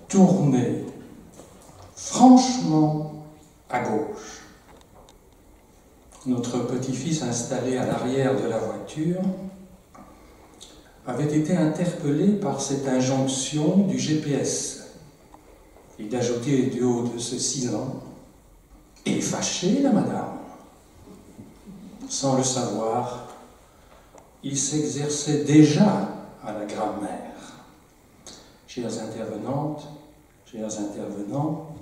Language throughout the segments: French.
tournez franchement à gauche. Notre petit-fils installé à l'arrière de la voiture avait été interpellé par cette injonction du GPS et d'ajouter du haut de ce 6 ans « Et fâché, la madame ?» Sans le savoir, il s'exerçait déjà à la grammaire. Chères intervenantes, chers intervenants,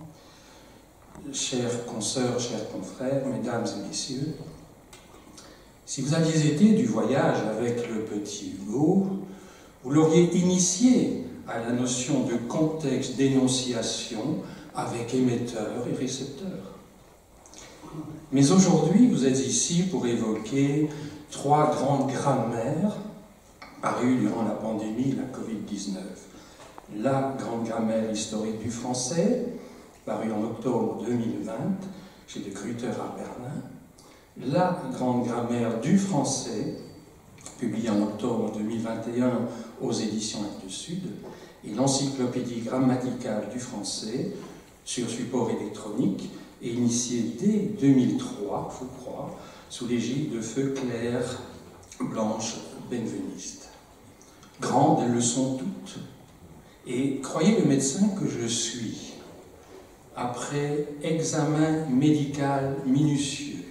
chères consoeurs, chers confrères, mesdames et messieurs, si vous aviez été du voyage avec le petit Hugo, vous l'auriez initié à la notion de contexte d'énonciation avec émetteur et récepteur. Mais aujourd'hui, vous êtes ici pour évoquer 3 grandes grammaires parues durant la pandémie, la Covid-19. La grande grammaire historique du français, parue en octobre 2020 chez De Gruyter à Berlin. La grande grammaire du français, publiée en octobre 2021 aux éditions Actes Sud, et l'encyclopédie grammaticale du français sur support électronique et initiée dès 2003, je crois, sous l'égide de feu Claire Blanche Benveniste. Grandes, elles le sont toutes. Et croyez le médecin que je suis, après examen médical minutieux,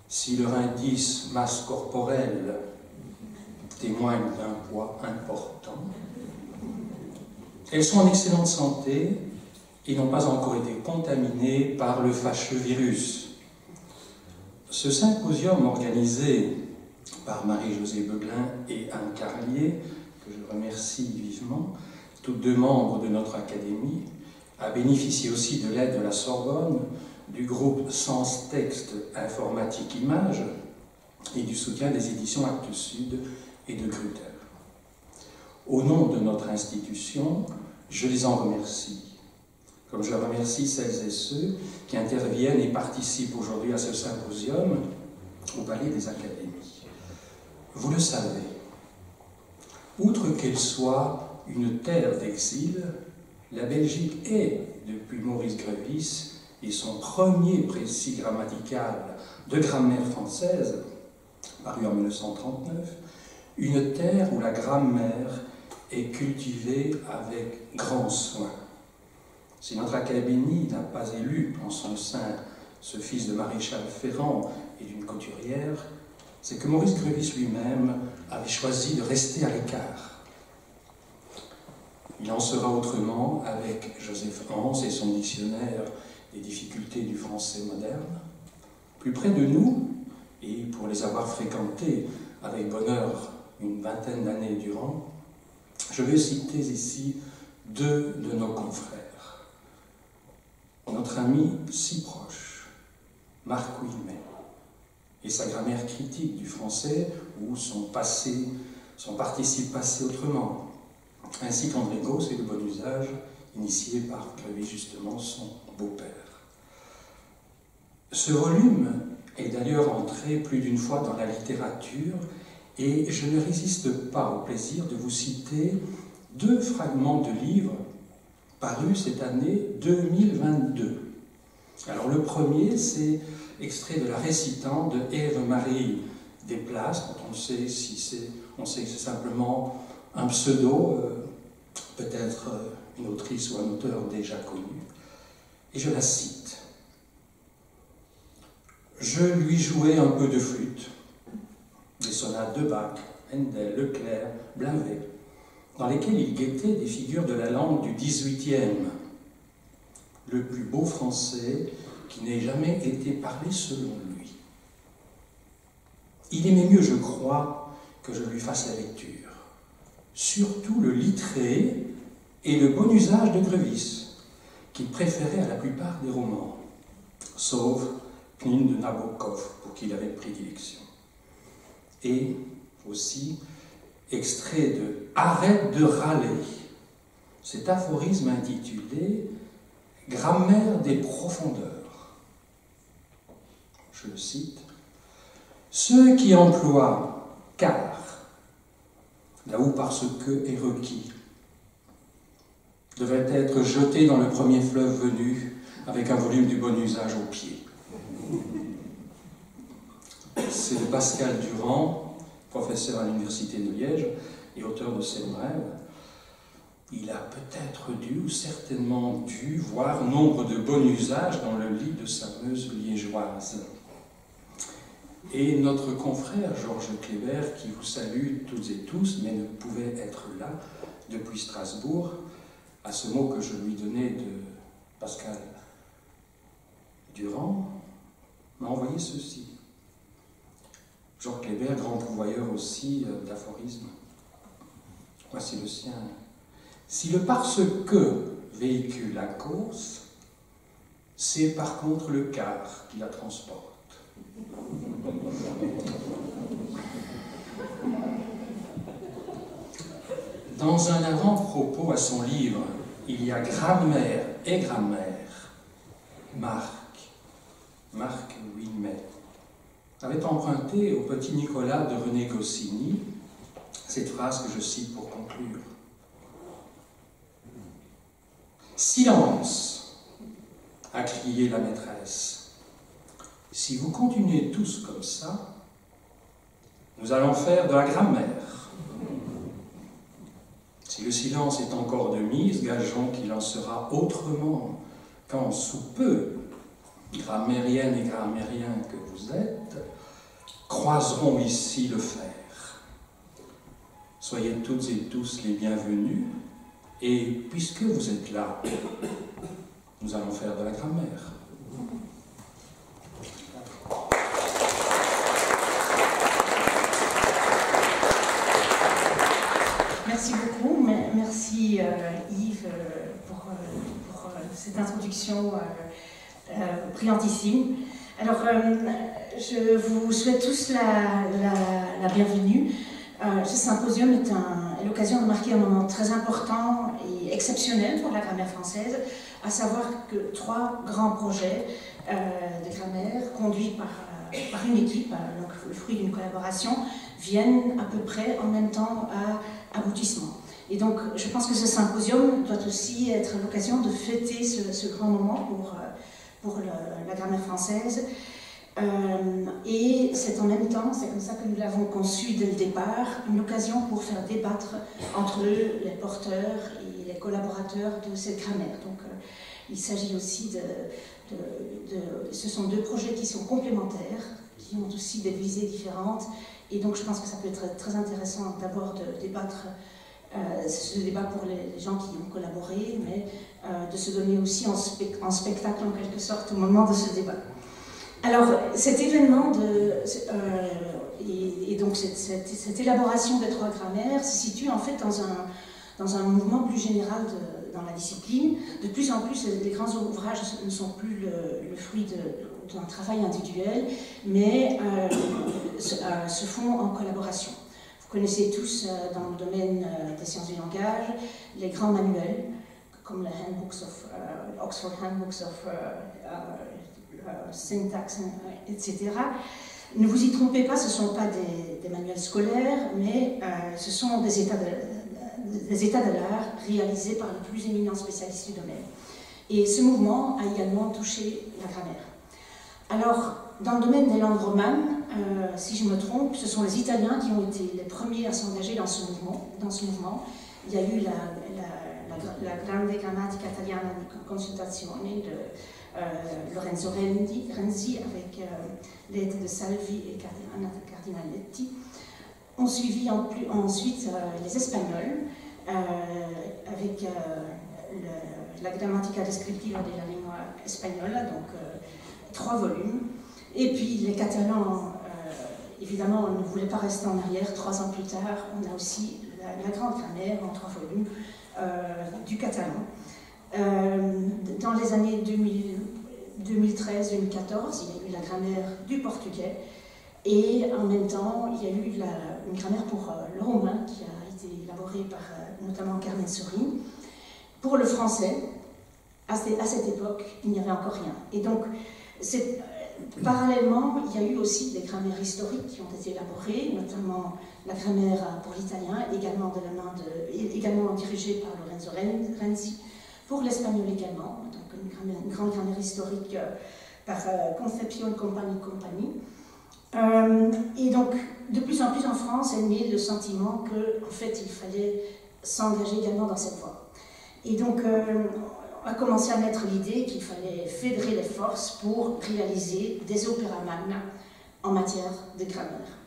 si leur indice masse corporelle témoigne d'un poids important, elles sont en excellente santé et n'ont pas encore été contaminées par le fâcheux virus. Ce symposium organisé par Marie-Josée Beuglin et Anne Carlier, que je remercie vivement, toutes 2 membres de notre académie, a bénéficié aussi de l'aide de la Sorbonne, du groupe Sens Texte Informatique Images et du soutien des éditions Actes Sud et de Gruyter. Au nom de notre institution, je les en remercie, comme je remercie celles et ceux qui interviennent et participent aujourd'hui à ce symposium au Palais des Académies. Vous le savez, outre qu'elle soit une terre d'exil, la Belgique est, depuis Maurice Grévis et son premier précis grammatical de grammaire française, paru en 1939, une terre où la grammaire est cultivée avec grand soin. Si notre académie n'a pas élu en son sein ce fils de maréchal Ferrand et d'une couturière, c'est que Maurice Grévis lui-même avait choisi de rester à l'écart. Il en sera autrement avec Joseph Hans et son dictionnaire des difficultés du français moderne. Plus près de nous, et pour les avoir fréquentés avec bonheur une vingtaine d'années durant, je vais citer ici 2 de nos confrères. Notre ami si proche, Marc Wilmet, et sa grammaire critique du français ou son participe passé autrement, ainsi qu'André Gauss et le bon usage, initié par Grévis justement, son beau-père. Ce volume est d'ailleurs entré plus d'une fois dans la littérature et je ne résiste pas au plaisir de vous citer 2 fragments de livres parus cette année 2022. Alors le premier, c'est extrait de La Récitante de Ève-Marie Desplaces, dont on sait que c'est simplement un pseudo, peut-être une autrice ou un auteur déjà connu. Et je la cite. « Je lui jouais un peu de flûte, des sonates de Bach, Handel, Leclerc, Blavet, dans lesquelles il guettait des figures de la langue du XVIIIe, le plus beau français qui n'ait jamais été parlé selon lui. Il aimait mieux, je crois, que je lui fasse la lecture, surtout le littré et le bon usage de Grévis, qu'il préférait à la plupart des romans, sauf Pnine de Nabokov, pour qui il avait prédilection. Et aussi, extrait de « Arrête de râler », cet aphorisme intitulé « Grammaire des profondeurs ». Je le cite. « Ceux qui emploient « car », là où parce que est requis, devrait être jeté dans le premier fleuve venu avec un volume du bon usage au pied. C'est de Pascal Durand, professeur à l'Université de Liège et auteur de ces brèves. Il a peut-être dû, ou certainement dû, voir nombre de bons usages dans le lit de sa Meuse liégeoise. Et notre confrère Georges Kléber, qui vous salue toutes et tous, mais ne pouvait être là depuis Strasbourg, à ce mot que je lui donnais de Pascal Durand, m'a envoyé ceci. Georges Kléber, grand pourvoyeur aussi d'aphorismes. Voici le sien. Si le parce que véhicule la cause, c'est par contre le car qui la transporte. Dans un avant-propos à son livre, il y a grammaire et grammaire. Marc Ouimet avait emprunté au petit Nicolas de René Goscinny cette phrase que je cite pour conclure. Silence, a crié la maîtresse. Si vous continuez tous comme ça, nous allons faire de la grammaire. Si le silence est encore de mise, gageons qu'il en sera autrement, quand sous peu, grammairiennes et grammairiens que vous êtes, croiseront ici le fer. Soyez toutes et tous les bienvenus, et puisque vous êtes là, nous allons faire de la grammaire. Merci beaucoup, merci Yves pour cette introduction brillantissime. Alors, je vous souhaite tous la bienvenue. Ce symposium est l'occasion de marquer un moment très important et exceptionnel pour la grammaire française, à savoir que 3 grands projets de grammaire conduits par une équipe, donc le fruit d'une collaboration, viennent à peu près en même temps à aboutissement. Et donc, je pense que ce symposium doit aussi être l'occasion de fêter ce grand moment pour la grammaire française. Et c'est en même temps, c'est comme ça que nous l'avons conçu dès le départ, une occasion pour faire débattre entre les porteurs et les collaborateurs de cette grammaire. Donc, il s'agit aussi ce sont 2 projets qui sont complémentaires, qui ont aussi des visées différentes, et donc je pense que ça peut être très intéressant d'abord de débattre ce débat pour les gens qui ont collaboré, mais de se donner aussi en spectacle en quelque sorte au moment de ce débat. Alors, cet événement et donc cette élaboration des 3 grammaires se situe en fait dans un mouvement plus général dans la discipline. De plus en plus, les grands ouvrages ne sont plus le fruit d'un travail individuel, mais se font en collaboration. Vous connaissez tous dans le domaine des sciences du langage les grands manuels, comme les Oxford Handbooks of Syntax, etc. Ne vous y trompez pas, ce ne sont pas des manuels scolaires, mais ce sont des états de l'art réalisés par les plus éminents spécialistes du domaine. Et ce mouvement a également touché la grammaire. Alors, dans le domaine des langues romanes, si je me trompe, ce sont les Italiens qui ont été les premiers à s'engager dans ce mouvement. Il y a eu la Grande Grammatica Italiana di Consultazione de Lorenzo Renzi avec l'aide de Salvi et Anna Cardinaletti. On suivit ensuite les Espagnols avec la Grammatica Descriptiva della Lingua Spagnola, donc 3 volumes. Et puis les Catalans, évidemment, ne voulaient pas rester en arrière. 3 ans plus tard, on a aussi la grande grammaire en 3 volumes du catalan. Dans les années 2013-2014, il y a eu la grammaire du portugais, et en même temps, il y a eu une grammaire pour le roumain qui a été élaborée par notamment Carmen Sorin. Pour le français, à cette époque, il n'y avait encore rien. Et donc, Parallèlement, il y a eu aussi des grammaires historiques qui ont été élaborées, notamment la grammaire pour l'italien, également dirigée par Lorenzo Renzi, pour l'espagnol également, donc une grande grammaire historique par Concepción Company. Et donc, de plus en plus en France est né le sentiment qu'en fait, il fallait s'engager également dans cette voie. Et donc, on a commencé à mettre l'idée qu'il fallait fédérer les forces pour réaliser des opéras magna en matière de grammaire.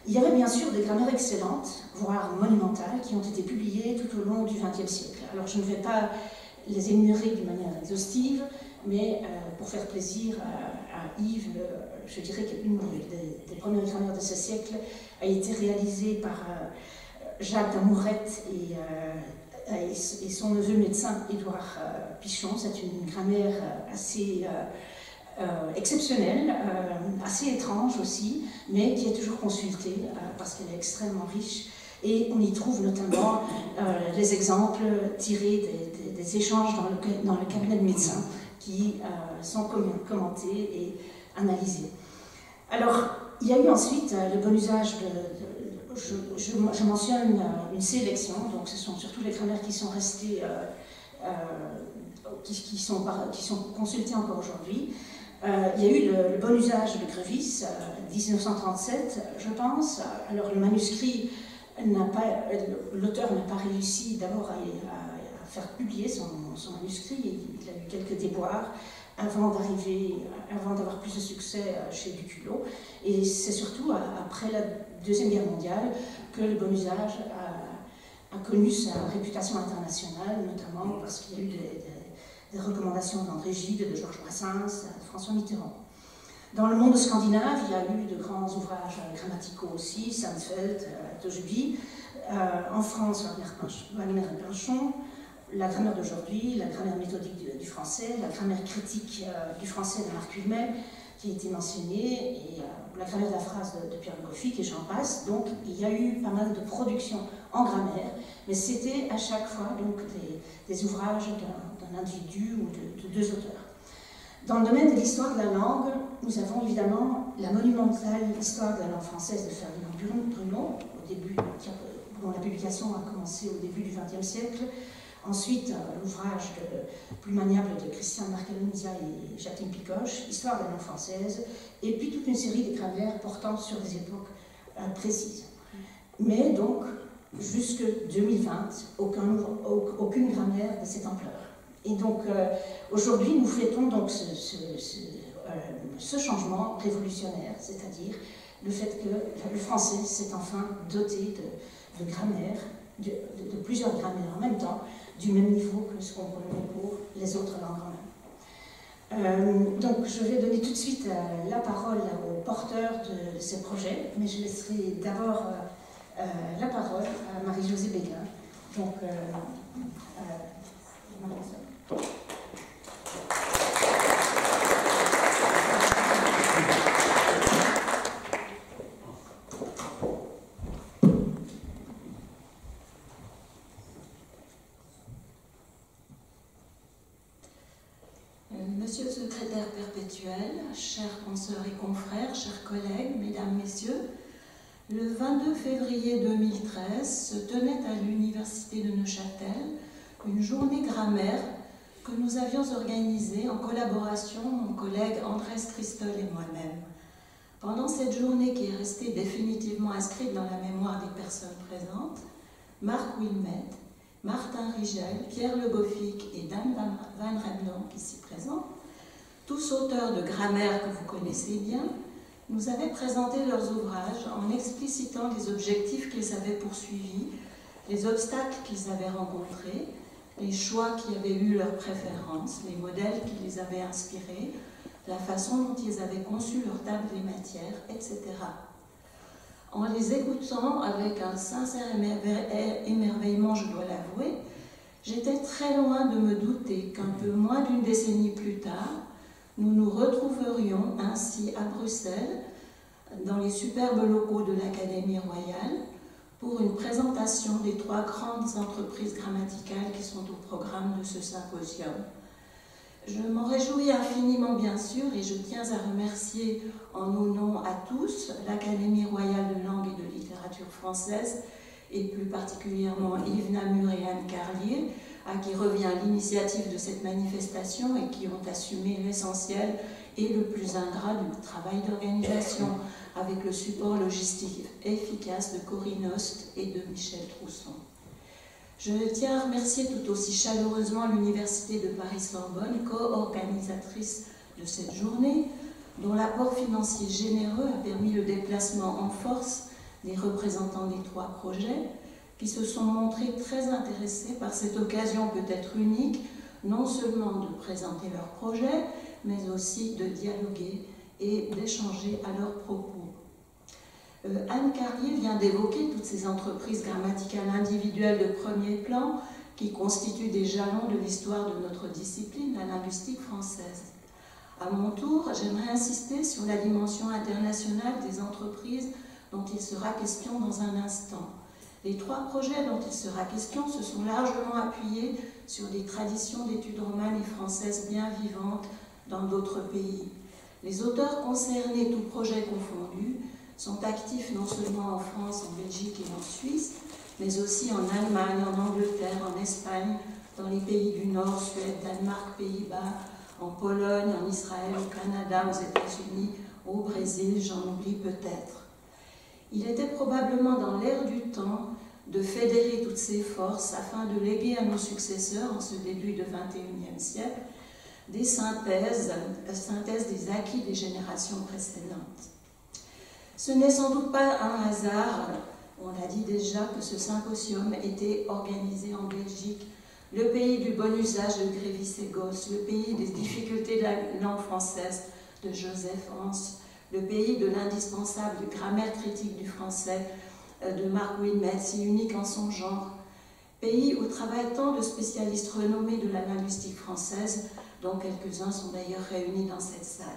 Il y avait bien sûr des grammaires excellentes, voire monumentales, qui ont été publiées tout au long du XXe siècle. Alors, je ne vais pas les énumérer d'une manière exhaustive, mais pour faire plaisir à Yves, je dirais qu'une des premières grammaires de ce siècle a été réalisée par Jacques d'Amourette et son neveu médecin Édouard Pichon. C'est une grammaire assez exceptionnelle, assez étrange aussi, mais qui est toujours consultée parce qu'elle est extrêmement riche. Et on y trouve notamment les exemples tirés des échanges dans le cabinet de médecins qui sont commentés et analysés. Alors, il y a eu ensuite le bon usage je mentionne une sélection, donc ce sont surtout les grammaires qui sont restées, qui sont consultées encore aujourd'hui. Il y a eu le bon usage de Grévis, 1937, je pense. Alors, le manuscrit, l'auteur n'a pas réussi d'abord à faire publier son manuscrit, il a eu quelques déboires avant d'avoir plus de succès chez Duculot. Et c'est surtout après la Deuxième Guerre mondiale que le bon usage a connu sa réputation internationale, notamment parce qu'il y a eu des recommandations d'André Gide, de Georges Brassens, de François Mitterrand. Dans le monde scandinave, il y a eu de grands ouvrages grammaticaux aussi, Sandfeld, Tojeby. En France, Wagner et Pinchon. La grammaire d'aujourd'hui, la grammaire méthodique du français, la grammaire critique du français de Marc Hulmet, qui a été mentionnée, et la grammaire de la phrase de Pierre Le Goffy, et j'en passe. Donc, il y a eu pas mal de productions en grammaire, mais c'était à chaque fois donc, des ouvrages d'un individu ou de deux auteurs. Dans le domaine de l'histoire de la langue, nous avons évidemment la monumentale histoire de la langue française de Ferdinand Brunot, dont la publication a commencé au début du XXe siècle. Ensuite, l'ouvrage plus maniable de Christian Marcalenizia et Jacqueline Picoche, Histoire de la langue française, et puis toute une série de grammaires portant sur des époques précises. Mais donc, jusque 2020, aucune grammaire de cette ampleur. Et donc, aujourd'hui, nous fêtons donc ce changement révolutionnaire, c'est-à-dire le fait que le français s'est enfin doté de grammaire, de plusieurs grammaires en même temps, du même niveau que ce qu'on connaît pour les autres langues en même. Donc je vais donner tout de suite la parole aux porteurs de ces projets, mais je laisserai d'abord la parole à Marie-Josée Béguin. Donc, Monsieur le secrétaire perpétuel, chers consoeurs et confrères, chers collègues, mesdames, messieurs, le 22 février 2013 se tenait à l'université de Neuchâtel une journée grammaire que nous avions organisée en collaboration mon collègue Andrés Christol et moi-même. Pendant cette journée qui est restée définitivement inscrite dans la mémoire des personnes présentes, Marc Wilmet, Martin Rigel, Pierre Le Goffy et Dan Van Remdonk, ici présents, tous auteurs de grammaire que vous connaissez bien, nous avaient présenté leurs ouvrages en explicitant les objectifs qu'ils avaient poursuivis, les obstacles qu'ils avaient rencontrés, les choix qui avaient eu leurs préférences, les modèles qui les avaient inspirés, la façon dont ils avaient conçu leur table des matières, etc. En les écoutant avec un sincère émerveillement, je dois l'avouer, j'étais très loin de me douter qu'un peu moins d'une décennie plus tard, nous nous retrouverions ainsi à Bruxelles, dans les superbes locaux de l'Académie royale, pour une présentation des 3 grandes entreprises grammaticales qui sont au programme de ce symposium. Je m'en réjouis infiniment, bien sûr, et je tiens à remercier en nos noms à tous l'Académie royale de langue et de littérature française, et plus particulièrement Yves Namur et Anne Carlier, à qui revient l'initiative de cette manifestation et qui ont assumé l'essentiel et le plus ingrat du travail d'organisation, avec le support logistique efficace de Corinne Host et de Michel Trousson. Je tiens à remercier tout aussi chaleureusement l'Université de Paris-Sorbonne, co-organisatrice de cette journée, dont l'apport financier généreux a permis le déplacement en force des représentants des 3 projets, qui se sont montrés très intéressés par cette occasion peut-être unique, non seulement de présenter leurs projets, mais aussi de dialoguer et d'échanger à leurs propos. Anne Carlier vient d'évoquer toutes ces entreprises grammaticales individuelles de premier plan qui constituent des jalons de l'histoire de notre discipline, la linguistique française. À mon tour, j'aimerais insister sur la dimension internationale des entreprises dont il sera question dans un instant. Les 3 projets dont il sera question se sont largement appuyés sur des traditions d'études romanes et françaises bien vivantes dans d'autres pays. Les auteurs concernés, tous projets confondus, sont actifs non seulement en France, en Belgique et en Suisse, mais aussi en Allemagne, en Angleterre, en Espagne, dans les pays du Nord, Suède, Danemark, Pays-Bas, en Pologne, en Israël, au Canada, aux États-Unis, au Brésil, j'en oublie peut-être. Il était probablement dans l'air du temps de fédérer toutes ces forces afin de léguer à nos successeurs, en ce début du XXIe siècle, des synthèses des acquis des générations précédentes. Ce n'est sans doute pas un hasard, on l'a dit déjà, que ce symposium était organisé en Belgique, le pays du bon usage de Grévis-Ségos, le pays des difficultés de la langue française de Joseph Hans, le pays de l'indispensable grammaire critique du français de Marc Wilmette, si unique en son genre, pays où travaillent tant de spécialistes renommés de la linguistique française, dont quelques-uns sont d'ailleurs réunis dans cette salle.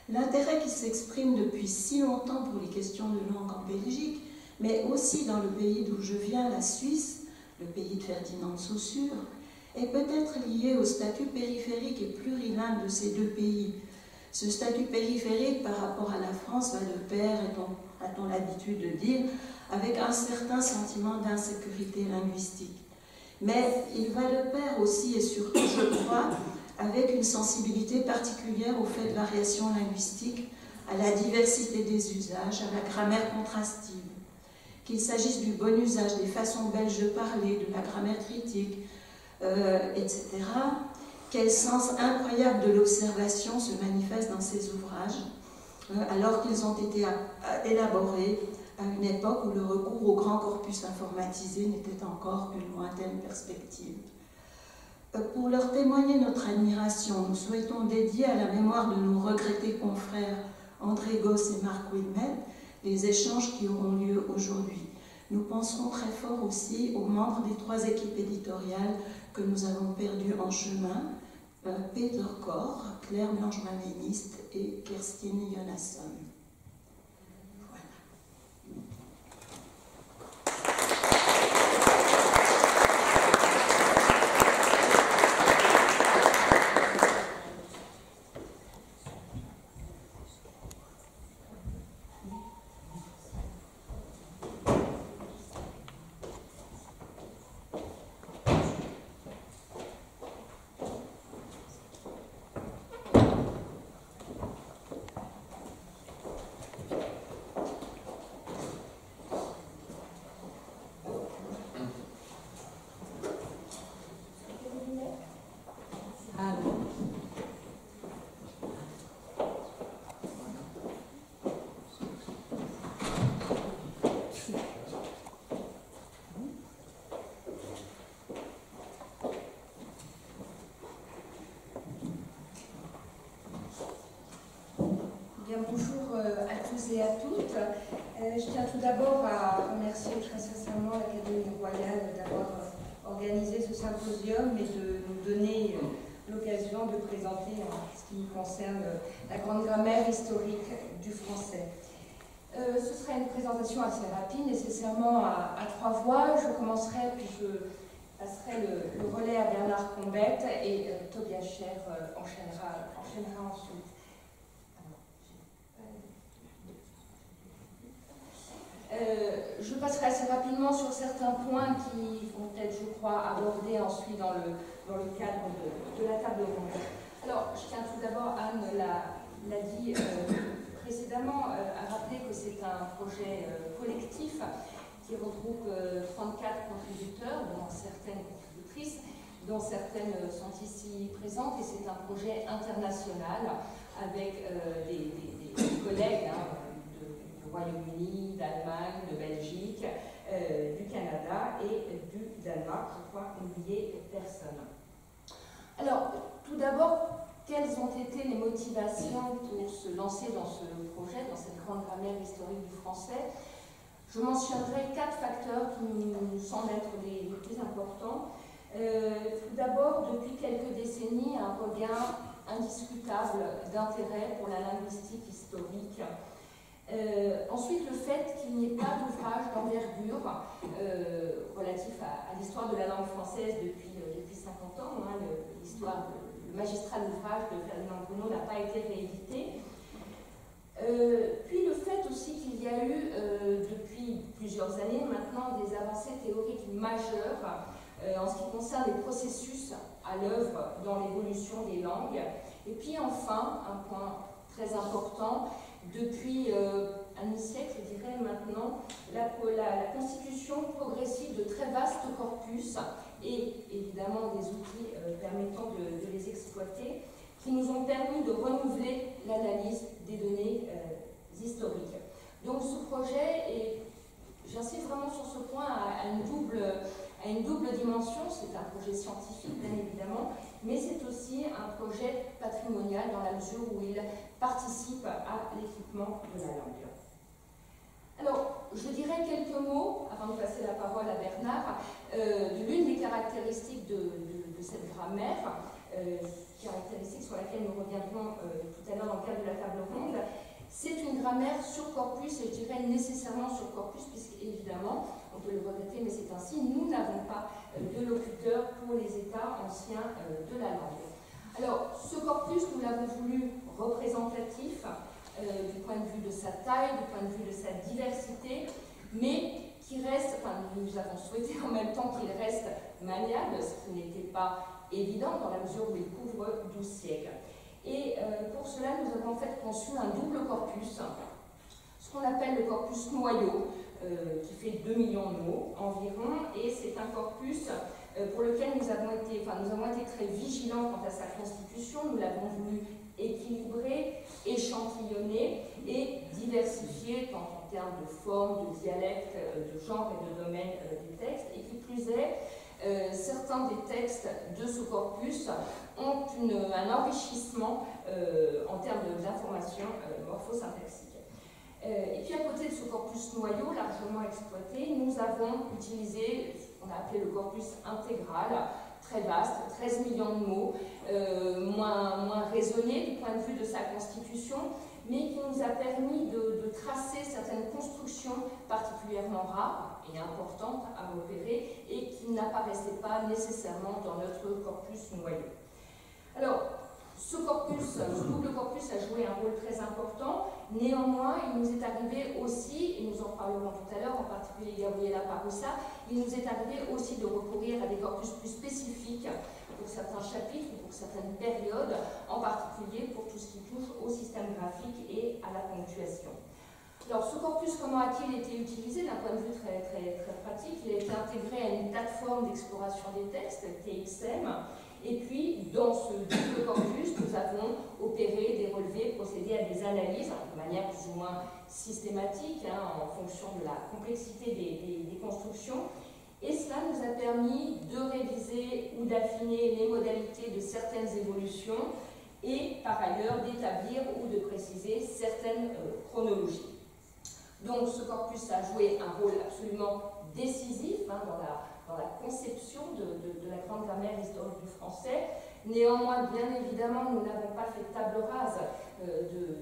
L'intérêt qui s'exprime depuis si longtemps pour les questions de langue en Belgique, mais aussi dans le pays d'où je viens, la Suisse, le pays de Ferdinand de Saussure, est peut-être lié au statut périphérique et plurilingue de ces 2 pays. Ce statut périphérique par rapport à la France va de pair, a-t-on l'habitude de dire, avec un certain sentiment d'insécurité linguistique. Mais il va de pair aussi et surtout, je crois, avec une sensibilité particulière au fait de variation linguistique, à la diversité des usages, à la grammaire contrastive. Qu'il s'agisse du bon usage des façons belges de parler, de la grammaire critique, etc., quel sens incroyable de l'observation se manifeste dans ces ouvrages, alors qu'ils ont été élaborés à une époque où le recours au grand corpus informatisé n'était encore qu'une lointaine perspective. Pour leur témoigner notre admiration, nous souhaitons dédier à la mémoire de nos regrettés confrères André Goss et Marc Wilmette les échanges qui auront lieu aujourd'hui. Nous penserons très fort aussi aux membres des 3 équipes éditoriales que nous avons perdues en chemin, Peter Kor, Claire Blanche-Maléniste et Kerstin Jonasson. Bonjour à tous et à toutes. Je tiens tout d'abord à remercier très sincèrement l'Académie royale d'avoir organisé ce symposium et de nous donner l'occasion de présenter, en ce qui nous concerne, la grande grammaire historique du français. Ce sera une présentation assez rapide, nécessairement à 3 voix. Je commencerai, puis je passerai le relais à Bernard Combette et Tobias Scher enchaînera ensuite. Je passerai assez rapidement sur certains points qui vont être, je crois, abordés ensuite dans le cadre de la table ronde. Alors, je tiens tout d'abord, Anne l'a dit précédemment, à rappeler que c'est un projet collectif qui regroupe 34 contributeurs, dont certaines contributrices, dont certaines sont ici présentes, et c'est un projet international avec des collègues du Royaume-Uni, d'Allemagne, de Belgique, du Canada et du Danemark. Je crois n'oublier personne. Alors, tout d'abord, quelles ont été les motivations pour se lancer dans ce projet, dans cette grande grammaire historique du français? Je mentionnerai 4 facteurs qui nous semblent être les plus importants. Tout d'abord, depuis quelques décennies, un regain indiscutable d'intérêt pour la linguistique historique. Ensuite, le fait qu'il n'y ait pas d'ouvrage d'envergure relatif à l'histoire de la langue française depuis 50 ans. Le magistral d'ouvrage de Ferdinand Bruno n'a pas été réédité. Puis le fait aussi qu'il y a eu, depuis plusieurs années maintenant, des avancées théoriques majeures en ce qui concerne les processus à l'œuvre dans l'évolution des langues. Et puis enfin, un point très important, depuis un demi-siècle, je dirais maintenant, la constitution progressive de très vastes corpus et évidemment des outils permettant de les exploiter, qui nous ont permis de renouveler l'analyse des données historiques. Donc ce projet, et j'insiste vraiment sur ce point, a une double dimension. C'est un projet scientifique, bien évidemment, mais c'est aussi un projet patrimonial dans la mesure où il participe à l'équipement de la langue. Alors, je dirais quelques mots, avant de passer la parole à Bernard, de l'une des caractéristiques de cette grammaire, caractéristique sur laquelle nous reviendrons tout à l'heure dans le cadre de la table ronde. C'est une grammaire sur corpus, et je dirais nécessairement sur corpus, puisque évidemment, on peut le regretter, mais c'est ainsi, nous n'avons pas de locuteur pour les états anciens de la langue. Alors, ce corpus, nous l'avons voulu représentatif du point de vue de sa taille, du point de vue de sa diversité, mais qui reste, enfin, nous avons souhaité en même temps qu'il reste maniable, ce qui n'était pas évident dans la mesure où il couvre 12 siècles. Et pour cela, nous avons en fait conçu un double corpus, ce qu'on appelle le corpus noyau, qui fait 2 millions de mots environ, et c'est un corpus pour lequel nous avons été très vigilants quant à sa constitution. Nous l'avons voulu équilibrer, échantillonner et diversifier tant en termes de forme, de dialecte, de genre et de domaine des textes, et qui plus est, certains des textes de ce corpus ont un enrichissement en termes d'informations morphosyntaxiques. Et puis à côté de ce corpus noyau largement exploité, nous avons utilisé ce qu'on a appelé le corpus intégral, très vaste, 13 millions de mots, moins raisonné du point de vue de sa constitution, mais qui nous a permis de tracer certaines constructions particulièrement rares et importantes à repérer et qui n'apparaissaient pas nécessairement dans notre corpus noyau. Alors, ce double corpus a joué un rôle très important. Néanmoins, il nous est arrivé aussi, et nous en parlerons tout à l'heure, en particulier Gabriela Paroussa, il nous est arrivé aussi de recourir à des corpus plus spécifiques pour certains chapitres, pour certaines périodes, en particulier pour tout ce qui touche au système graphique et à la ponctuation. Alors, ce corpus, comment a-t-il été utilisé d'un point de vue très pratique? Il a été intégré à une plateforme d'exploration des textes, TXM. Et puis, dans ce double corpus, nous avons opéré des relevés, procédé à des analyses de manière plus ou moins systématique, en fonction de la complexité des constructions. Et cela nous a permis de réviser ou d'affiner les modalités de certaines évolutions et, par ailleurs, d'établir ou de préciser certaines chronologies. Donc, ce corpus a joué un rôle absolument décisif dans la conception de la grande grammaire historique du français. Néanmoins, bien évidemment, nous n'avons pas fait table rase de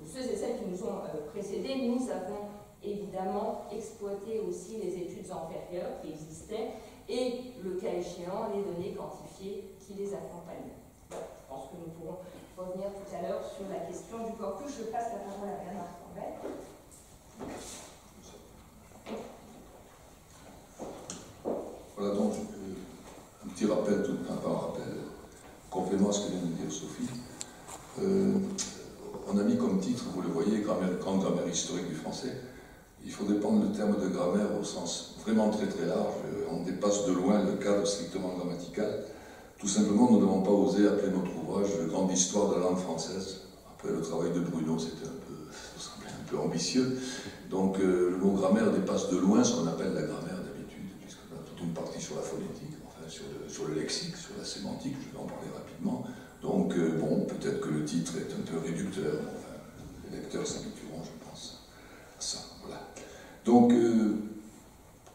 ceux et celles qui nous ont précédés. Nous avons évidemment exploité aussi les études antérieures qui existaient et, le cas échéant, les données quantifiées qui les accompagnent. Voilà, je pense que nous pourrons revenir tout à l'heure sur la question du corpus. Je passe la parole à Bernard Cambet. Voilà, donc un petit rappel, pas un rappel, complément à ce que vient de dire Sophie. On a mis comme titre, vous le voyez, grande grammaire historique du français. Il faudrait prendre le terme de grammaire au sens vraiment très très large. On dépasse de loin le cadre strictement grammatical. Tout simplement, nous n'avons pas osé appeler notre ouvrage Grande histoire de la langue française. Après le travail de Bruno, c'était ça semblait un peu ambitieux. Donc le mot grammaire dépasse de loin ce qu'on appelle la grammaire d'habitude, puisqu'on a toute une partie sur la phonétique, enfin sur le lexique, sur la sémantique, je vais en parler rapidement. Donc bon, peut-être que le titre est un peu réducteur, enfin, les lecteurs s'habitueront, je pense, à ça. Voilà. Donc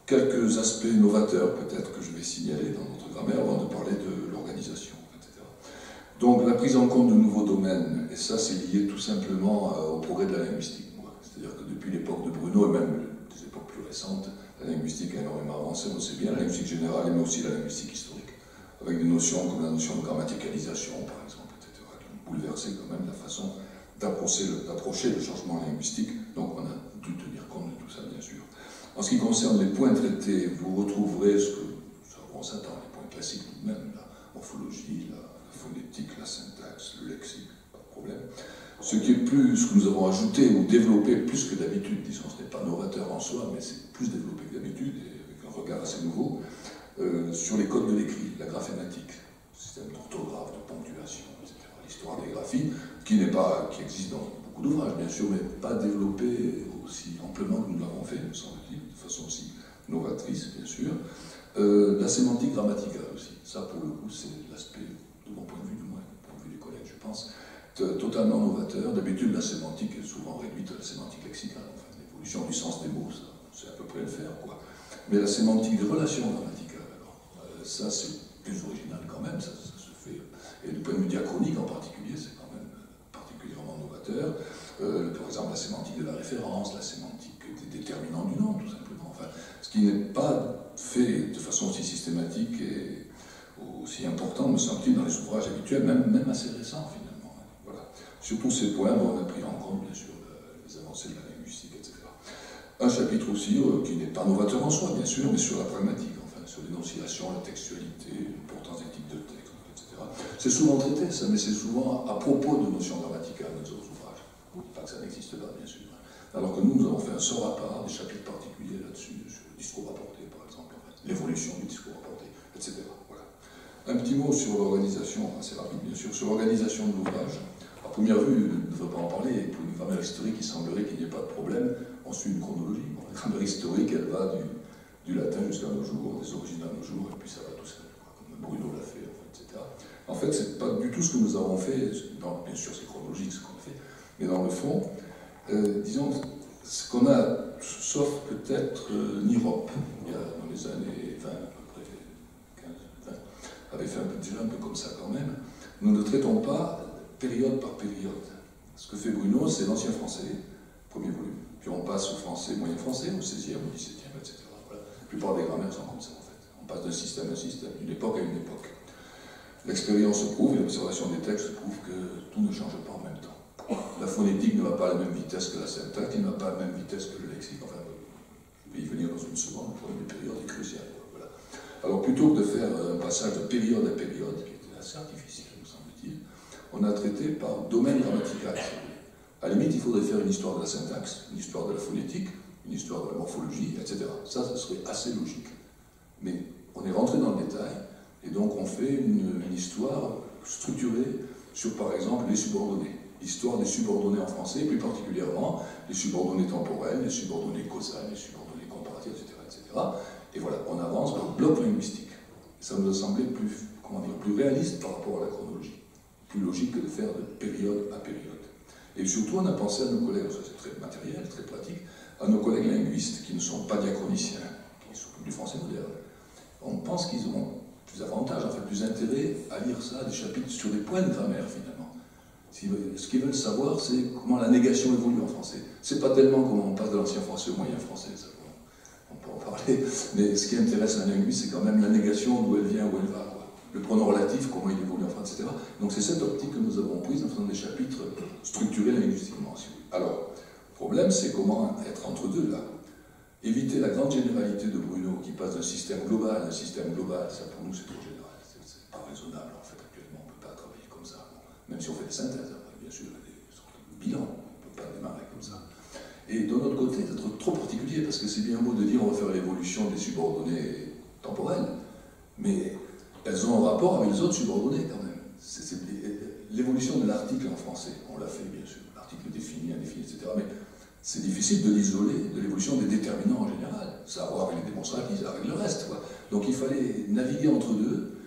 quelques aspects novateurs peut-être que je vais signaler dans notre grammaire avant de parler de l'organisation, etc. Donc la prise en compte de nouveaux domaines, et ça c'est lié tout simplement au progrès de la linguistique. C'est-à-dire que depuis l'époque de Bruno, et même des époques plus récentes, la linguistique a énormément avancé, on sait bien, la linguistique générale, mais aussi la linguistique historique, avec des notions comme la notion de grammaticalisation, par exemple, etc., qui ont bouleversé quand même la façon d'approcher le changement linguistique. Donc on a dû tenir compte de tout ça, bien sûr. En ce qui concerne les points traités, vous retrouverez ce qu'on s'attend, les points classiques tout de même, la morphologie, la phonétique, la syntaxe, le lexique, pas de problème. Ce que nous avons ajouté ou développé plus que d'habitude, disons, ce n'est pas novateur en soi, mais c'est plus développé que d'habitude, et avec un regard assez nouveau, sur les codes de l'écrit, la graphématique, le système d'orthographe, de ponctuation, etc. L'histoire des graphies, qui existe dans beaucoup d'ouvrages, bien sûr, mais pas développé aussi amplement que nous l'avons fait, me semble-t-il, de façon aussi novatrice, bien sûr. La sémantique grammaticale aussi, ça pour le coup, c'est l'aspect, de mon point de vue, du moins, du point de vue des collègues, je pense, totalement novateur. D'habitude, la sémantique est souvent réduite à la sémantique lexicale, enfin, l'évolution du sens des mots, ça, c'est à peu près le faire, quoi. Mais la sémantique des relations grammaticales, alors, ça c'est plus original quand même, ça se fait, et du point de vue diachronique en particulier, c'est quand même particulièrement novateur. Par exemple, la sémantique de la référence, la sémantique des déterminants du nom, tout simplement. Enfin, ce qui n'est pas fait de façon aussi systématique et aussi importante, me semble-t-il, dans les ouvrages habituels, même assez récents, finalement. Voilà. Sur tous ces points, on a pris en compte, bien sûr, les avancées de la linguistique, etc. Un chapitre aussi, qui n'est pas novateur en soi, bien sûr, mais sur la pragmatique, enfin, sur l'énonciation, la textualité, l'importance des types de texte, etc. C'est souvent traité, ça, mais c'est souvent à propos de notions grammaticales dans les autres ouvrages. Pas que ça n'existe pas, bien sûr. Alors que nous avons fait un sort à part, des chapitres particuliers là-dessus, sur le discours rapporté, par exemple, en fait, l'évolution du discours rapporté, etc. Voilà. Un petit mot sur l'organisation, assez rapide, bien sûr, sur l'organisation de l'ouvrage. À première vue, on ne devrait pas en parler, pour une grammaire historique, il semblerait qu'il n'y ait pas de problème. On suit une chronologie. Bon, la grammaire historique, elle va du latin jusqu'à nos jours, des origines à nos jours, et puis ça va tout seul, comme Bruno l'a fait, etc. En fait, c'est pas du tout ce que nous avons fait. Bien sûr, c'est chronologique ce qu'on a fait, mais dans le fond, disons, ce qu'on a, sauf peut-être Nirop, il y a dans les années 20, à peu près 15, 20, avait fait déjà un peu comme ça quand même, nous ne traitons pas période par période. Ce que fait Bruno, c'est l'ancien français, premier volume. Puis on passe au français, moyen français, au 16e, au 17e, etc. Voilà. La plupart des grammaires sont comme ça, en fait. On passe d'un système à un système, d'une époque à une époque. L'expérience prouve, et l'observation des textes prouve que tout ne change pas en même temps. La phonétique ne va pas à la même vitesse que la syntaxe, il ne va pas à la même vitesse que le lexique. Enfin, je vais y venir dans une seconde, le problème des périodes est crucial. Voilà. Alors plutôt que de faire un passage de période à période, qui était assez artificiel, me semble-t-il, on a traité par domaine grammatical. À la limite, il faudrait faire une histoire de la syntaxe, une histoire de la phonétique, une histoire de la morphologie, etc. Ça serait assez logique. Mais on est rentré dans le détail, et donc on fait une histoire structurée sur, par exemple, les subordonnés. L'histoire des subordonnés en français, plus particulièrement les subordonnés temporels, les subordonnés causales, les subordonnés comparatifs, etc., etc. Et voilà, on avance par bloc linguistique. Ça nous a semblé plus réaliste par rapport à la chronologie. Plus logique que de faire de période à période. Et surtout, on a pensé à nos collègues, ça c'est très matériel, très pratique, à nos collègues linguistes qui ne sont pas diachroniciens, qui s'occupent du français moderne. On pense qu'ils auront plus d'avantages, en fait, plus intérêt à lire ça, des chapitres sur des points de grammaire, finalement. Ce qu'ils veulent savoir, c'est comment la négation évolue en français. C'est pas tellement comment on passe de l'ancien français au moyen français, ça. On on peut en parler, mais ce qui intéresse un linguiste, c'est quand même la négation d'où elle vient, où elle va, quoi. Le pronom relatif, comment il évolue en France, etc. Donc c'est cette optique que nous avons prise en faisant des chapitres structurés linguistiquement. Alors, le problème, c'est comment être entre deux, là. Éviter la grande généralité de Bruno qui passe d'un système global à un système global, ça pour nous c'est trop général, c'est pas raisonnable en fait actuellement, on ne peut pas travailler comme ça, bon, même si on fait des synthèses, après, bien sûr, des sortes de bilans, on ne peut pas démarrer comme ça. Et d'un autre côté, d'être trop particulier, parce que c'est bien beau de dire on va faire l'évolution des subordonnées temporelles, mais elles ont un rapport avec les autres subordonnées quand même. L'évolution de l'article en français, on l'a fait bien sûr, l'article défini, indéfini, etc. Mais c'est difficile de l'isoler de l'évolution des déterminants en général. Ça a à voir avec les démonstratifs, ça a à voir avec le reste, quoi. Donc il fallait naviguer entre deux,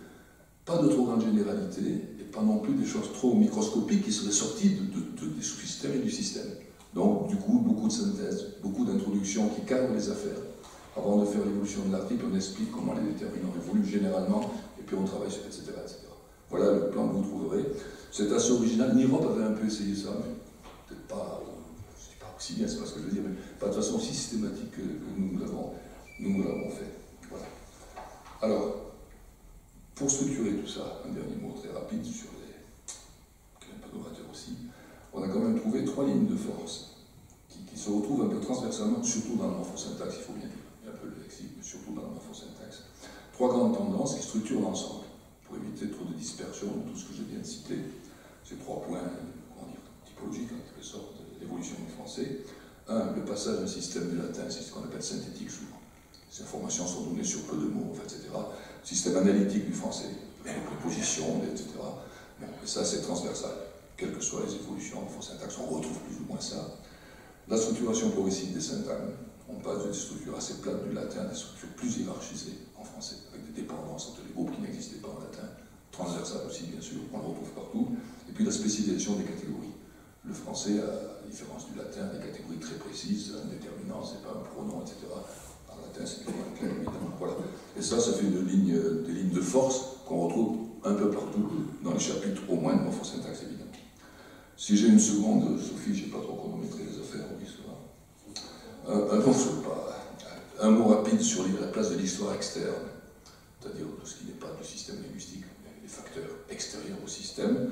pas de trop grande généralité, et pas non plus des choses trop microscopiques qui seraient sorties des sous-systèmes et du système. Donc du coup, beaucoup de synthèses, beaucoup d'introductions qui cadrent les affaires. Avant de faire l'évolution de l'article, on explique comment les déterminants évoluent généralement, et puis on travaille sur etc. etc. Voilà le plan que vous trouverez. C'est assez original. Nirop avait un peu essayé ça, mais peut-être pas... aussi bien, c'est pas ce que je veux dire, mais pas de façon aussi systématique que nous l'avons fait. Voilà. Alors, pour structurer tout ça, un dernier mot très rapide sur les... qui est un peu novateur aussi, on a quand même trouvé 3 lignes de force qui se retrouvent un peu transversalement, surtout dans le morphosyntaxe, il faut bien dire. Il y a un peu le lexique, mais surtout dans le morphosyntaxe. 3 grandes tendances qui structurent l'ensemble, pour éviter trop de dispersion de tout ce que je viens de citer. Ces 3 points, comment dire, typologiques en quelque sorte, l'évolution du français. 1. Le passage d'un système du latin, c'est ce qu'on appelle synthétique souvent. Ces informations sont données sur peu de mots, etc. Système analytique du français, les prépositions, etc. Bon, et ça, c'est transversal. Quelles que soient les évolutions, en syntaxe, on retrouve plus ou moins ça. La structuration progressive des syntagmes. On passe de des structures assez plates du latin à des structures plus hiérarchisées en français, avec des dépendances entre les groupes qui n'existaient pas en latin. Transversal aussi, bien sûr, on le retrouve partout. Et puis la spécialisation des catégories. Le français, à la différence du latin, a des catégories très précises, un déterminant, c'est pas un pronom, etc. En latin, c'est bien clair, évidemment. Voilà. Et ça fait des lignes de force qu'on retrouve un peu partout dans les chapitres, au moins de morphosyntaxe, évidemment. Si j'ai une seconde, Sophie, je n'ai pas trop chronométré les affaires, oui, ça va. Un mot rapide sur la place de l'histoire externe, c'est-à-dire tout ce qui n'est pas du système linguistique, les facteurs extérieurs au système.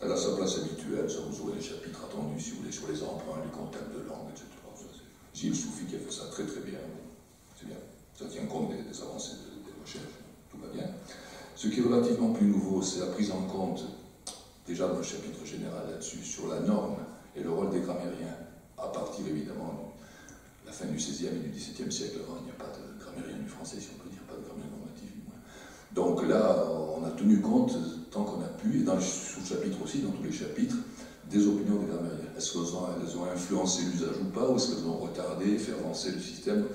Elle a sa place habituelle, ça vous aurez les chapitres attendus si vous voulez sur les emprunts, les contacts de langue, etc. C'est Gilles Soufi qui a fait ça très très bien. C'est bien. Ça tient compte des avancées des recherches. Tout va bien. Ce qui est relativement plus nouveau, c'est la prise en compte, déjà dans le chapitre général là-dessus, sur la norme et le rôle des grammairiens, à partir évidemment de la fin du XVIe et du XVIIe siècle. Avant, il n'y a pas de grammairien du français, si on peut dire, pas de grammaire normatif du moins. Donc là, on a tenu compte, tant qu'on a pu, et dans le sous-chapitre aussi, dans tous les chapitres, des opinions des grammairiens. Est-ce qu'elles ont influencé l'usage ou pas, ou est-ce qu'elles ont retardé, fait avancer le système?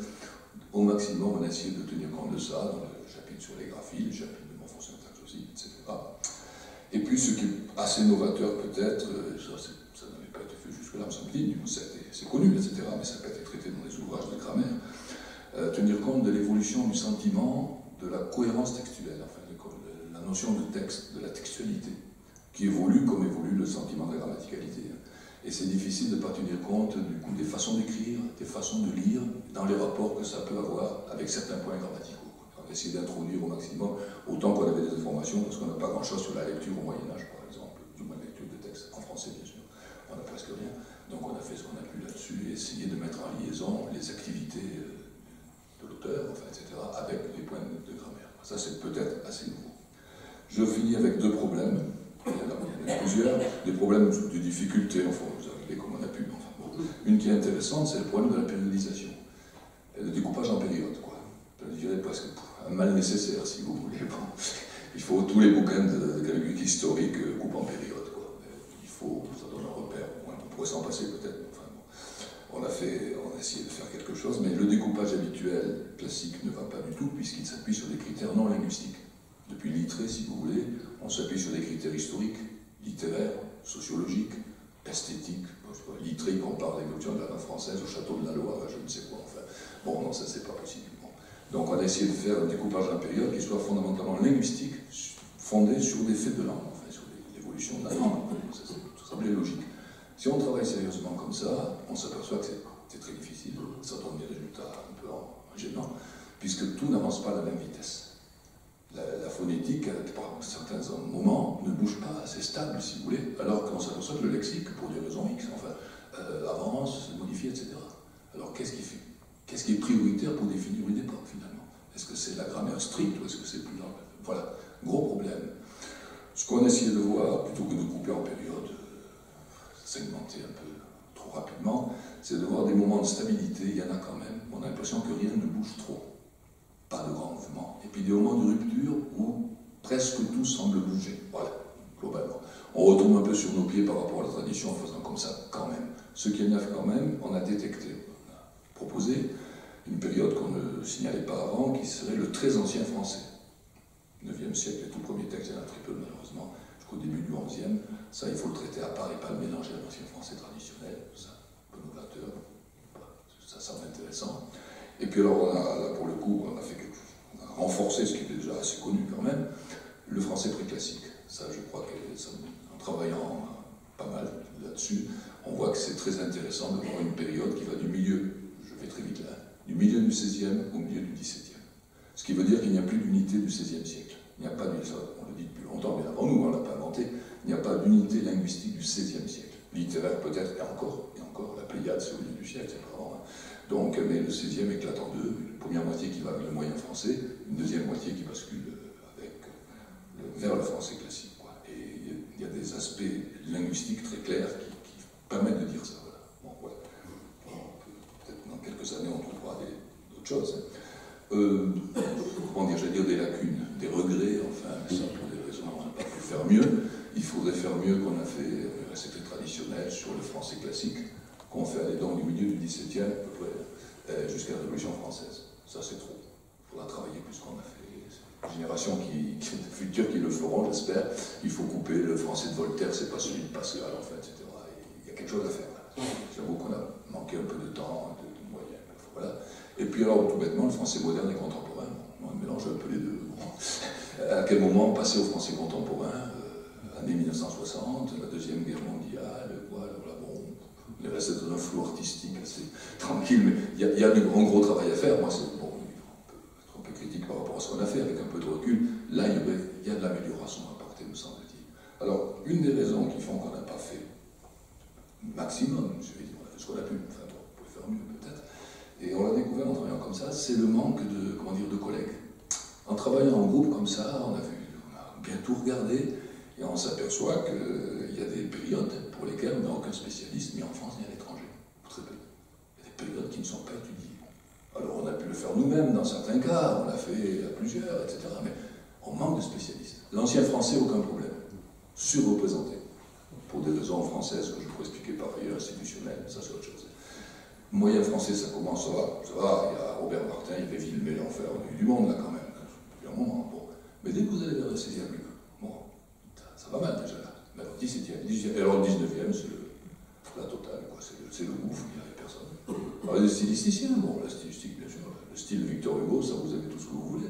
Au maximum, on a essayé de tenir compte de ça dans le chapitre sur les graphies, le chapitre de morphosyntaxe aussi, etc. Et puis, ce qui est assez novateur peut-être, ça n'avait pas été fait jusque-là, me semble-t-il, c'est connu, etc., mais ça n'a pas été traité dans les ouvrages de grammaire, tenir compte de l'évolution du sentiment, de la cohérence textuelle, enfin, la notion de texte, de la textualité, qui évolue comme évolue le sentiment de la grammaticalité. Et c'est difficile de ne pas tenir compte du coup des façons d'écrire, des façons de lire, dans les rapports que ça peut avoir avec certains points grammaticaux. On a essayé d'introduire au maximum, autant qu'on avait des informations, parce qu'on n'a pas grand-chose sur la lecture au Moyen-Âge, par exemple, du moins lecture de texte, en français bien sûr, on n'a presque rien. Donc on a fait ce qu'on a pu là-dessus, et essayé de mettre en liaison les activités de l'auteur, enfin, etc., avec les points de grammaire. Ça, c'est peut-être assez nouveau. Je finis avec 2 problèmes. Il y en a plusieurs. Des problèmes de difficulté, enfin, vous arrivez comme on a pu. Enfin, bon. Une qui est intéressante, c'est le problème de la périodisation. Et le découpage en période, quoi. Je dirais presque un mal nécessaire, si vous voulez. Bon. Il faut tous les bouquins de calcul historique coupent en période, quoi. Il faut, ça donne un repère. On pourrait s'en passer peut-être. Enfin, bon. On a essayé de faire quelque chose, mais le découpage habituel, classique, ne va pas du tout, puisqu'il s'appuie sur des critères non linguistiques. Depuis Littré, si vous voulez, on s'appuie sur des critères historiques, littéraires, sociologiques, esthétiques. Littré compare l'évolution de la langue française au château de la Loire, je ne sais quoi. Enfin, bon, non, ça, c'est pas possible. Bon. Donc, on a essayé de faire un découpage en période qui soit fondamentalement linguistique, fondé sur des faits de langue, enfin, sur l'évolution de la langue. Ça semblait logique. Si on travaille sérieusement comme ça, on s'aperçoit que c'est très difficile. Ça donne des résultats un gênant, puisque tout n'avance pas à la même vitesse. La phonétique, par certains moments, ne bouge pas assez stable, si vous voulez, alors qu'on s'aperçoit que le lexique, pour des raisons X, enfin, avance, se modifie, etc. Alors qu'est-ce qui est prioritaire pour définir une époque, finalement? Est-ce que c'est la grammaire stricte ou est-ce que c'est plus large? Voilà, gros problème. Ce qu'on a essayé de voir, plutôt que de couper en période, segmenter un peu trop rapidement, c'est de voir des moments de stabilité, il y en a quand même. On a l'impression que rien ne bouge trop. Pas de grands mouvements. Et puis des moments de rupture où presque tout semble bouger. Voilà, globalement. On retombe un peu sur nos pieds par rapport à la tradition en faisant comme ça, quand même. Ce qui est neuf quand même, on a détecté, on a proposé une période qu'on ne signalait pas avant, qui serait le très ancien français. 9e siècle, les tout premiers textes, il y en a très peu malheureusement, jusqu'au début du 11e. Ça, il faut le traiter à part et pas le mélanger à l'ancien français traditionnel. Ça, un peu novateur. Ça semble intéressant. Et puis alors, là, pour le coup, on a fait quelque chose. On a renforcé ce qui était déjà assez connu quand même, le français préclassique. Ça, je crois qu'en travaillant pas mal là-dessus, on voit que c'est très intéressant de voir une période qui va du milieu, je vais très vite là, du milieu du XVIe au milieu du XVIIe. Ce qui veut dire qu'il n'y a plus d'unité du XVIe siècle. Il n'y a pas d'unité, on le dit depuis longtemps, mais avant nous, on ne l'a pas inventé, il n'y a pas d'unité linguistique du XVIe siècle. Littéraire peut-être, et encore, la Pléiade, c'est au milieu du siècle, c'est pas avant. Donc, mais le XVIe éclate en deux, une première moitié qui va avec le moyen français, une deuxième moitié qui bascule vers le français classique. Quoi. Et il y a des aspects linguistiques très clairs qui permettent de dire ça. Voilà. Bon, voilà. Peut-être dans quelques années, on trouvera d'autres choses. Comment dire, j'allais dire des lacunes, des regrets, enfin, mais ça pour des raisons, on n'a pas pu faire mieux. Il faudrait faire mieux qu'on a fait, c'était traditionnel, sur le français classique, qu'on fait aller donc du milieu du XVIIe à peu près jusqu'à la Révolution française. Ça, c'est trop. Il faudra travailler plus qu'on a fait. C'est une génération future qui le feront, j'espère. Il faut couper le français de Voltaire, c'est pas celui de Pascal, en fait, etc. Il y a quelque chose à faire là. J'avoue qu'on a manqué un peu de temps, de moyens. Voilà. Et puis alors, tout bêtement, le français moderne et contemporain. On mélange un peu les deux. À quel moment passer au français contemporain année 1960, la Deuxième Guerre mondiale, voilà, bon, on est resté dans un flou artistique assez tranquille, mais il y a du gros travail à faire. Moi, c'est bon, on peut être un peu critique par rapport à ce qu'on a fait, avec un peu de recul. Là, il y a de l'amélioration à apporter, me semble-t-il. Alors, une des raisons qui font qu'on n'a pas fait maximum, je vais dire, on a fait ce qu'on a pu, enfin, bon, on pouvait faire mieux peut-être, et on l'a découvert en travaillant comme ça, c'est le manque de, comment dire, de collègues. En travaillant en groupe comme ça, on a bien tout regardé, et on s'aperçoit qu'il y a des périodes pour lesquelles on n'a aucun spécialiste, ni en France ni à l'étranger, ou très peu. Il y a des périodes qui ne sont pas étudiées. Alors on a pu le faire nous-mêmes dans certains cas, on l'a fait à plusieurs, etc. Mais on manque de spécialistes. L'ancien français, aucun problème. Surreprésenté. Pour des raisons françaises que je pourrais expliquer par ailleurs, institutionnelles, ça c'est autre chose. Moyen français, ça commence, ça va, il y a Robert Martin, il y avait Villemé, l'enfer, on a eu du monde là quand même, depuis un moment. Bon. Mais dès que vous allez vers le 16e livre, bon, ça va mal déjà là. Mais alors, 17e, 18e, et alors le 19e, c'est la totale, quoi. C'est le gouffre, il n'y avait personne. Alors les stylisticiens, bon, la stylistique, bien sûr, le style Victor Hugo, ça vous avez tout ce que vous voulez.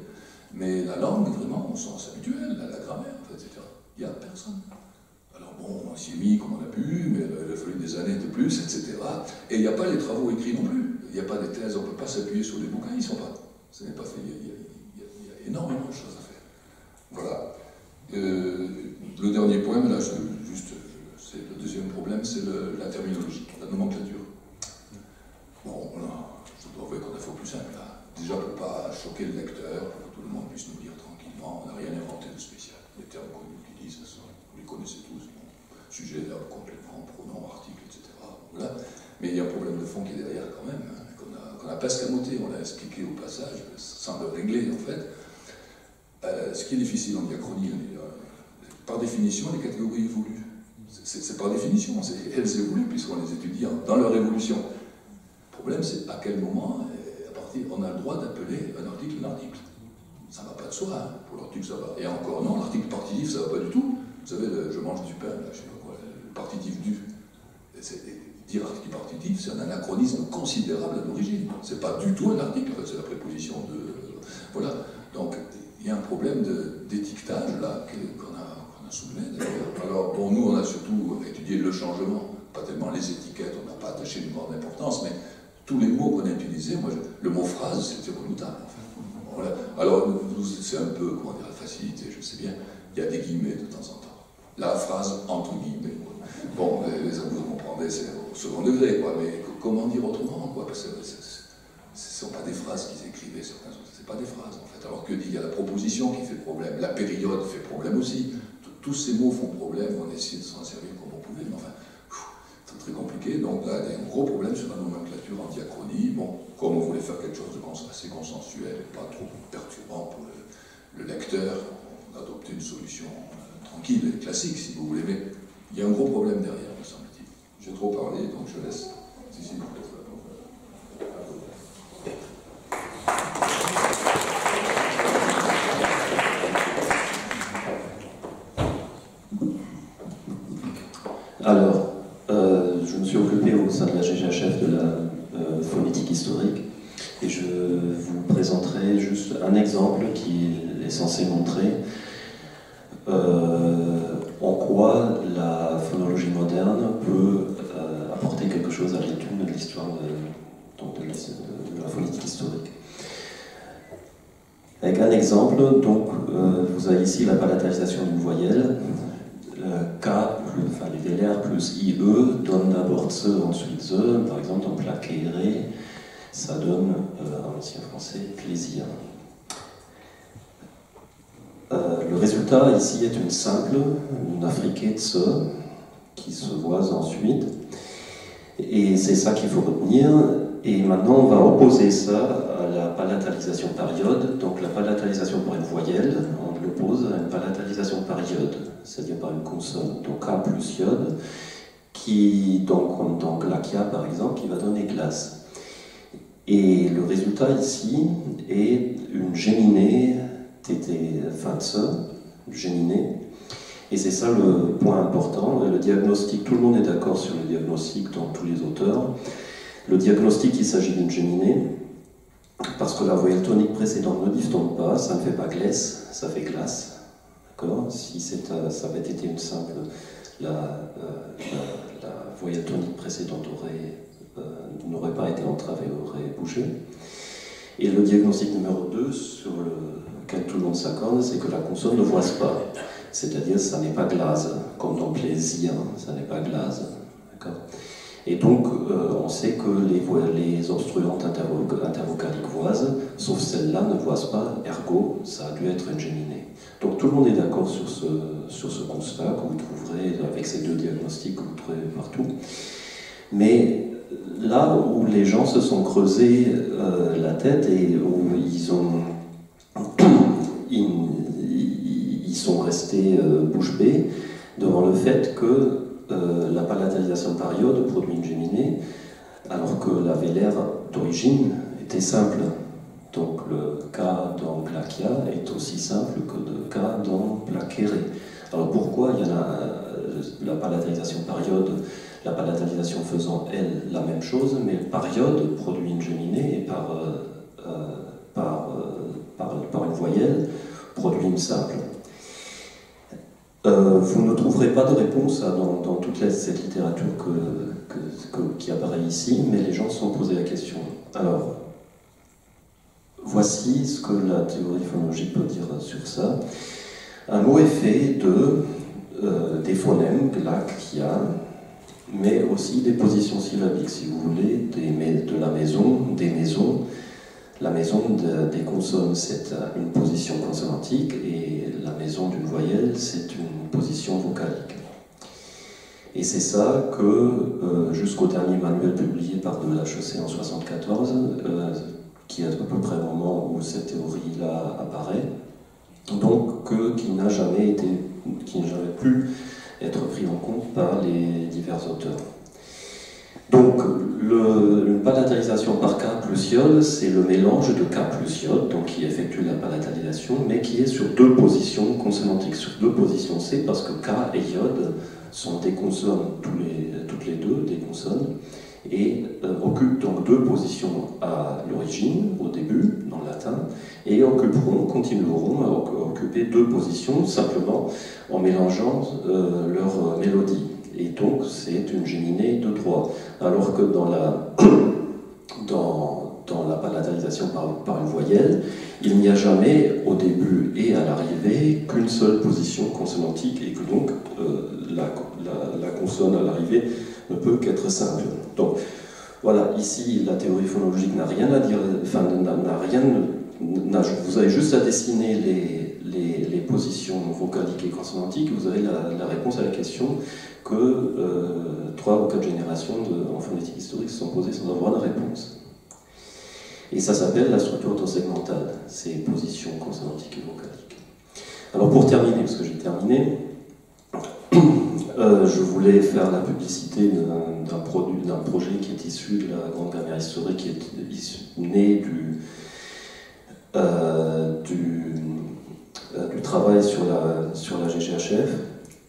Mais la langue, vraiment, au sens habituel, la grammaire, en fait, etc., il n'y a personne. Alors bon, on s'y est mis comme on a pu, mais il a fallu des années de plus, etc. Et il n'y a pas les travaux écrits non plus. Il n'y a pas des thèses, on ne peut pas s'appuyer sur des bouquins, ils ne sont pas. Ce n'est pas fait, il y a énormément de choses à faire. Voilà. Le dernier point, là, c'est le deuxième problème, c'est la terminologie, la nomenclature. Bon, là, je dois avouer qu'on a fait au plus simple, là. Déjà pour ne pas choquer le lecteur, pour que tout le monde puisse nous lire tranquillement, on n'a rien inventé de spécial. Les termes connus qui disent, vous les connaissez tous, bon, sujet, verbe, complément, pronom, article, etc. Voilà. Mais il y a un problème de fond qui est derrière quand même, hein, qu'on a pas escamoté, on l'a expliqué au passage, sans le régler en fait. Ce qui est difficile en diachronie, par définition, les catégories évoluent. C'est par définition, elles évoluent puisqu'on les étudie dans leur évolution. Le problème, c'est à quel moment, on a le droit d'appeler un article un article. Ça ne va pas de soi, hein. Pour l'article ça va. Et encore non, l'article partitif ça ne va pas du tout. Vous savez, je mange du pain, là, je sais pas quoi, le partitif du. Dire article partitif, c'est un anachronisme considérable à l'origine. C'est pas du tout un article, en fait, c'est la préposition de. Voilà. Donc, il y a un problème d'étiquetage, là, qu'on a soulevé, d'ailleurs. Alors, bon, nous, on a surtout étudié le changement, pas tellement les étiquettes, on n'a pas attaché une grande importance, mais tous les mots qu'on a utilisés, moi, le mot phrase, c'était redoutable. Enfin. Voilà. Alors, c'est un peu, comment dire, la facilité, je sais bien, il y a des guillemets de temps en temps. La phrase entre guillemets. Bon, vous comprendrez, c'est au second degré, quoi, mais comment dire autrement, quoi, parce que ce ne sont pas des phrases qu'ils écrivaient, certains autres, c'est pas des phrases, en fait. Alors qu'il y a la proposition qui fait problème, la période fait problème aussi. Tous ces mots font problème, on essaie de s'en servir comme on pouvait, mais enfin, c'est très compliqué. Donc là, il y a un gros problème sur la nomenclature en diachronie. Bon, comme on voulait faire quelque chose de assez consensuel et pas trop perturbant pour le lecteur, on a adopté une solution tranquille et classique, si vous voulez, mais il y a un gros problème derrière, me semble-t-il. J'ai trop parlé, donc je laisse. Si, Alors, je me suis occupé au sein de la GGHF de la phonétique historique et je vous présenterai juste un exemple qui est censé montrer en quoi la phonologie moderne peut apporter quelque chose à l'étude de l'histoire de la phonétique historique. Avec un exemple, donc, vous avez ici la palatalisation d'une voyelle. K, enfin les VLR plus IE donne d'abord ce, ensuite the. Par exemple, dans placere, ça donne, en ancien français, plaisir. Le résultat ici est une simple, une affriquée de ce, qui se voise ensuite. Et c'est ça qu'il faut retenir. Et maintenant, on va opposer ça à la palatalisation période. Donc la palatalisation par une voyelle, on l'oppose à une palatalisation par iode, c'est-à-dire par une consonne. Donc K plus iode, qui, donc, comme dans glacia par exemple, qui va donner glace. Et le résultat ici est une géminée, fin de ce, géminée. Et c'est ça le point important. Le diagnostic, tout le monde est d'accord sur le diagnostic dans tous les auteurs. Le diagnostic, il s'agit d'une géminée, parce que la voyelle tonique précédente ne diphtongue pas, ça ne fait pas glace, ça fait glace. D'accord ? Si ça avait été une simple, la voyelle tonique précédente n'aurait pas été entravée, aurait bougé. Et le diagnostic numéro 2, sur lequel tout le monde s'accorde, c'est que la consonne ne voise pas. C'est-à-dire, ça n'est pas glase, comme dans plaisir, ça n'est pas glase. D'accord ? Et donc, on sait que les obstruantes intervocaliques voisent, sauf celle-là ne voise pas, ergo, ça a dû être une géminée. Donc tout le monde est d'accord sur ce constat que vous trouverez avec ces deux diagnostics que vous trouverez partout. Mais là où les gens se sont creusés la tête et où ils sont restés bouche bée devant le fait que la palatalisation par iode produit une géminée, alors que la VLR d'origine était simple. Donc le K dans glacia est aussi simple que le K dans placere. Alors pourquoi il y en a la palatalisation par iode, la palatalisation faisant elle la même chose, mais par iode produit une géminée et par une voyelle produit une simple. Vous ne trouverez pas de réponse dans toute cette littérature qui apparaît ici, mais les gens se sont posés la question. Alors, voici ce que la théorie phonologique peut dire sur ça. Un mot est fait des phonèmes, glacia, mais aussi des positions syllabiques, si vous voulez, de la maison, des maisons. La maison des consonnes, c'est une position consonantique, et la maison d'une voyelle, c'est une position vocalique. Et c'est ça que, jusqu'au dernier manuel publié par de l'HEC en 1974, qui est à peu près au moment où cette théorie-là apparaît, donc qui n'a jamais pu être pris en compte par les divers auteurs. Donc, une palatalisation par K plus iode, c'est le mélange de K plus iode, donc qui effectue la palatalisation, mais qui est sur deux positions consonantiques, sur deux positions C, parce que K et iode sont des consonnes, toutes les deux, des consonnes, et occupent donc deux positions à l'origine, au début, dans le latin, et continueront à occuper deux positions, simplement en mélangeant leurs mélodies. Et donc, c'est une géminée de droit. Alors que dans dans la palatalisation par une voyelle, il n'y a jamais au début et à l'arrivée qu'une seule position consonantique et que donc la consonne à l'arrivée ne peut qu'être simple. Donc voilà, ici la théorie phonologique n'a rien à dire, enfin vous avez juste à dessiner les positions vocaliques et consonantiques, vous avez la réponse à la question que 3 ou 4 générations en phonétique historique se sont posées sans avoir de réponse. Et ça s'appelle la structure autosegmentale, ces positions consonantiques et vocaliques. Alors pour terminer, parce que j'ai terminé, je voulais faire la publicité d'un projet qui est issu de la Grande Grammaire historique, qui est né du travail sur la GGHF,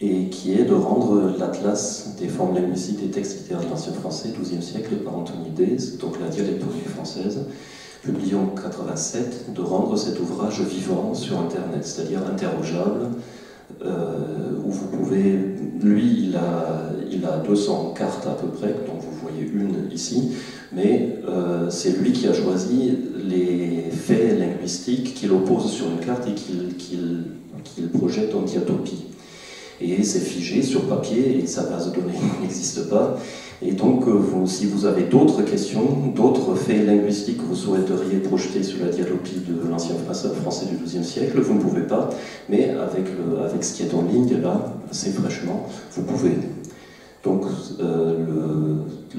et qui est de rendre l'atlas des formes linguistiques des textes littéraires de l'ancien français, 12e siècle, par Anthony Dayes, donc la dialectologie française, publié en 1987, de rendre cet ouvrage vivant sur Internet, c'est-à-dire interrogeable, où vous pouvez... Lui, il a 200 cartes à peu près, dont vous voyez une ici, mais c'est lui qui a choisi les faits linguistiques qu'il oppose sur une carte et qu'il projette en diatopie. Et c'est figé sur papier et sa base de données n'existe pas. Et donc, si vous avez d'autres questions, d'autres faits linguistiques que vous souhaiteriez projeter sur la diatopie de l'ancien français du XIIe siècle, vous ne pouvez pas, mais avec ce qui est en ligne, là, assez fraîchement, vous pouvez. Donc,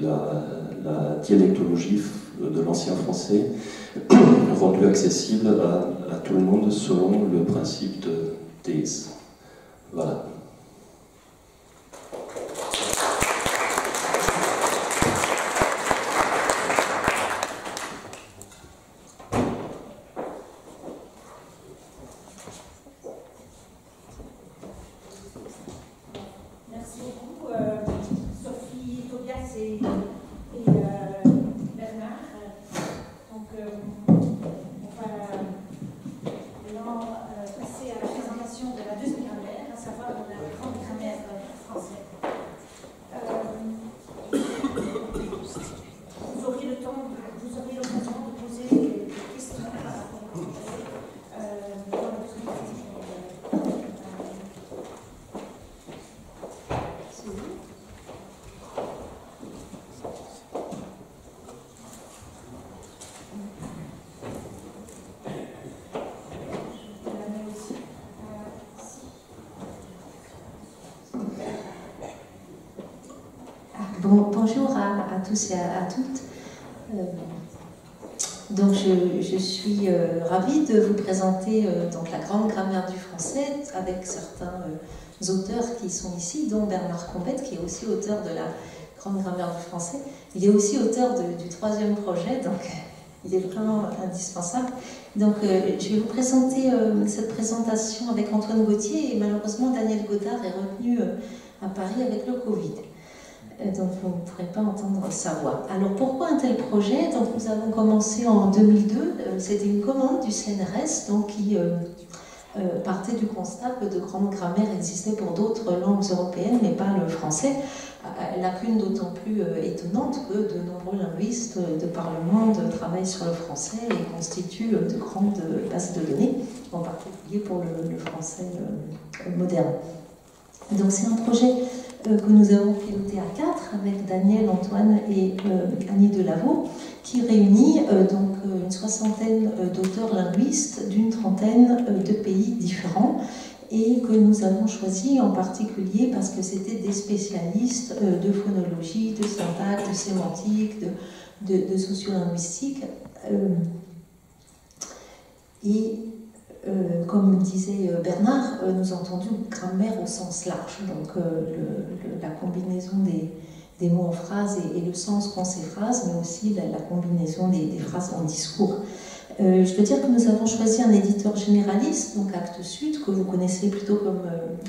la dialectologie de l'ancien français rendue accessible à tout le monde selon le principe de Dayes. Voilà. Bonjour à tous et à toutes. Donc je suis ravie de vous présenter donc la Grande Grammaire du français avec certains auteurs qui sont ici, dont Bernard Combette, qui est aussi auteur de la Grande Grammaire du français. Il est aussi auteur du 3e projet, donc il est vraiment indispensable. Donc je vais vous présenter cette présentation avec Antoine Gauthier, et malheureusement Daniel Godard est retenu à Paris avec le Covid. Donc vous ne pourrez pas entendre sa voix. Alors pourquoi un tel projet? Donc nous avons commencé en 2002, c'était une commande du CNRS donc, qui partait du constat que de grandes grammaires existaient pour d'autres langues européennes, mais pas le français. Lacune d'autant plus étonnante que de nombreux linguistes de par le monde travaillent sur le français et constituent de grandes bases de données, en particulier pour le français moderne. Donc c'est un projet que nous avons piloté à 4 avec Daniel, Antoine et Annie Delaveau, qui réunit donc une soixantaine d'auteurs linguistes d'une trentaine de pays différents, et que nous avons choisi en particulier parce que c'était des spécialistes de phonologie, de syntaxe, de sémantique, de sociolinguistique. Comme disait Bernard, nous entendons grammaire au sens large, donc la combinaison des mots en phrase et le sens qu'ont ces phrases, mais aussi la combinaison des phrases en discours. Je veux dire que nous avons choisi un éditeur généraliste, donc Actes Sud, que vous connaissez plutôt comme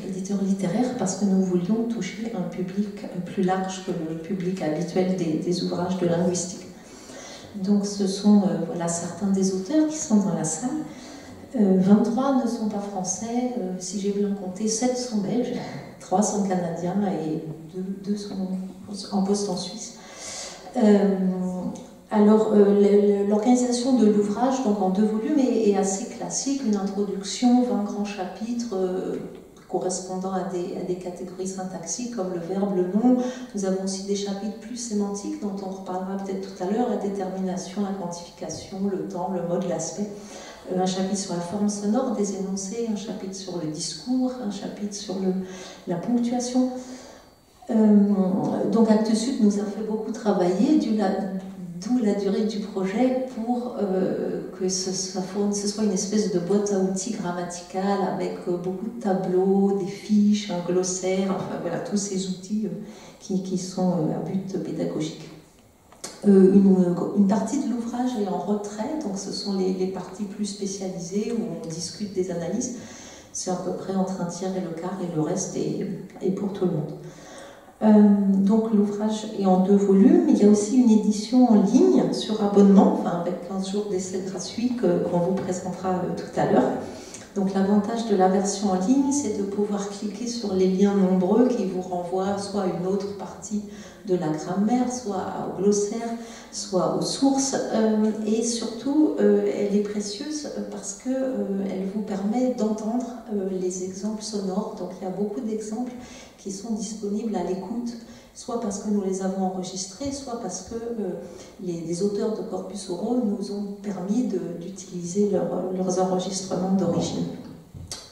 éditeur littéraire, parce que nous voulions toucher un public plus large que le public habituel des ouvrages de linguistique. Donc ce sont voilà, certains des auteurs qui sont dans la salle. 23 ne sont pas français, si j'ai bien compté, 7 sont belges, 3 sont canadiens et 2 sont en poste en Suisse. Alors, l'organisation de l'ouvrage, donc en 2 volumes, est assez classique. Une introduction, 20 grands chapitres correspondant à des catégories syntaxiques comme le verbe, le nom. Nous avons aussi des chapitres plus sémantiques dont on reparlera peut-être tout à l'heure, la détermination, la quantification, le temps, le mode, l'aspect. Un chapitre sur la forme sonore des énoncés, un chapitre sur le discours, un chapitre sur la ponctuation. Donc Actes Sud nous a fait beaucoup travailler, d'où la durée du projet pour que ce soit une espèce de boîte à outils grammaticale avec beaucoup de tableaux, des fiches, un glossaire, enfin voilà, tous ces outils qui sont à but pédagogique. Une partie de l'ouvrage est en retrait, donc ce sont les parties plus spécialisées où on discute des analyses. C'est à peu près entre un tiers et le quart, et le reste est pour tout le monde. Donc l'ouvrage est en 2 volumes. Il y a aussi une édition en ligne sur abonnement, enfin avec 15 jours d'essai gratuit qu'on vous présentera tout à l'heure. Donc l'avantage de la version en ligne, c'est de pouvoir cliquer sur les liens nombreux qui vous renvoient soit à une autre partie de la grammaire, soit au glossaire, soit aux sources. Et surtout, elle est précieuse parce qu'elle vous permet d'entendre les exemples sonores. Donc il y a beaucoup d'exemples qui sont disponibles à l'écoute, soit parce que nous les avons enregistrés, soit parce que les auteurs de corpus oraux nous ont permis d'utiliser leurs enregistrements d'origine.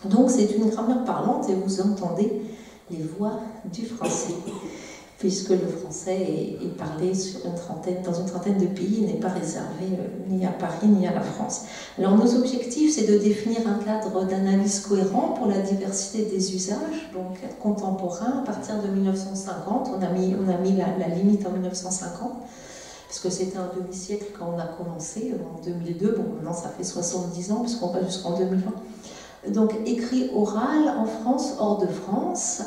Donc c'est une grammaire parlante et vous entendez les voix du français, puisque le français est parlé dans une trentaine de pays et n'est pas réservé ni à Paris ni à la France. Alors nos objectifs, c'est de définir un cadre d'analyse cohérent pour la diversité des usages, donc contemporain, à partir de 1950. On a mis la limite en 1950, parce que c'était un demi-siècle quand on a commencé, en 2002. Bon, maintenant ça fait 70 ans, puisqu'on va jusqu'en 2020. Donc écrit oral en France, hors de France.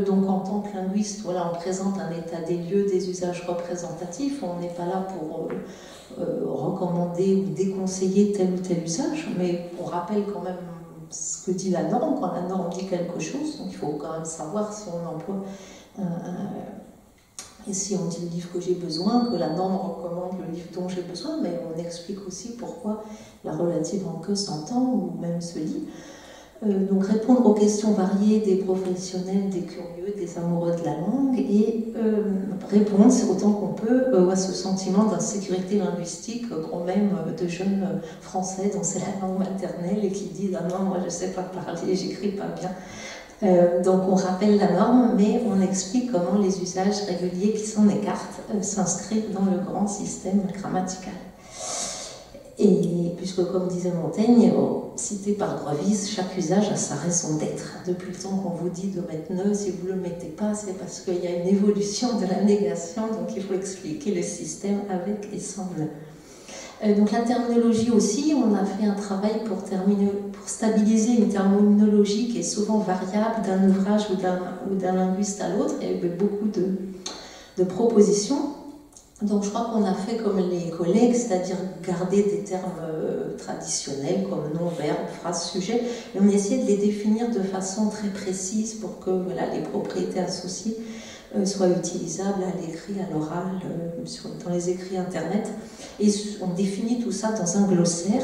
Donc en tant que linguiste, voilà, on présente un état des lieux des usages représentatifs. On n'est pas là pour recommander ou déconseiller tel ou tel usage, mais on rappelle quand même ce que dit la norme. Quand la norme dit quelque chose, donc il faut quand même savoir si on emploie et si on dit le livre que j'ai besoin, que la norme recommande le livre dont j'ai besoin, mais on explique aussi pourquoi la relative en que s'entend ou même se lit. Donc répondre aux questions variées des professionnels, des curieux, des amoureux de la langue, et répondre autant qu'on peut à ce sentiment d'insécurité linguistique qu'ont même de jeunes Français dont c'est la langue maternelle et qui disent « Ah non, moi je ne sais pas parler, j'écris pas bien ». Donc on rappelle la norme, mais on explique comment les usages réguliers qui s'en écartent s'inscrivent dans le grand système grammatical. Et puisque, comme disait Montaigne, cité par Grevis, chaque usage a sa raison d'être. Depuis le temps qu'on vous dit de mettre ne, si vous ne le mettez pas, c'est parce qu'il y a une évolution de la négation, donc il faut expliquer le système avec et sans ne. Donc la terminologie aussi, on a fait un travail pour stabiliser une terminologie qui est souvent variable d'un ouvrage ou d'un linguiste à l'autre. Il y avait beaucoup de propositions. Donc je crois qu'on a fait comme les collègues, c'est-à-dire garder des termes traditionnels comme nom, verbe, phrase, sujet, et on essayait de les définir de façon très précise pour que voilà, les propriétés associées soient utilisables à l'écrit, à l'oral, dans les écrits internet. Et on définit tout ça dans un glossaire.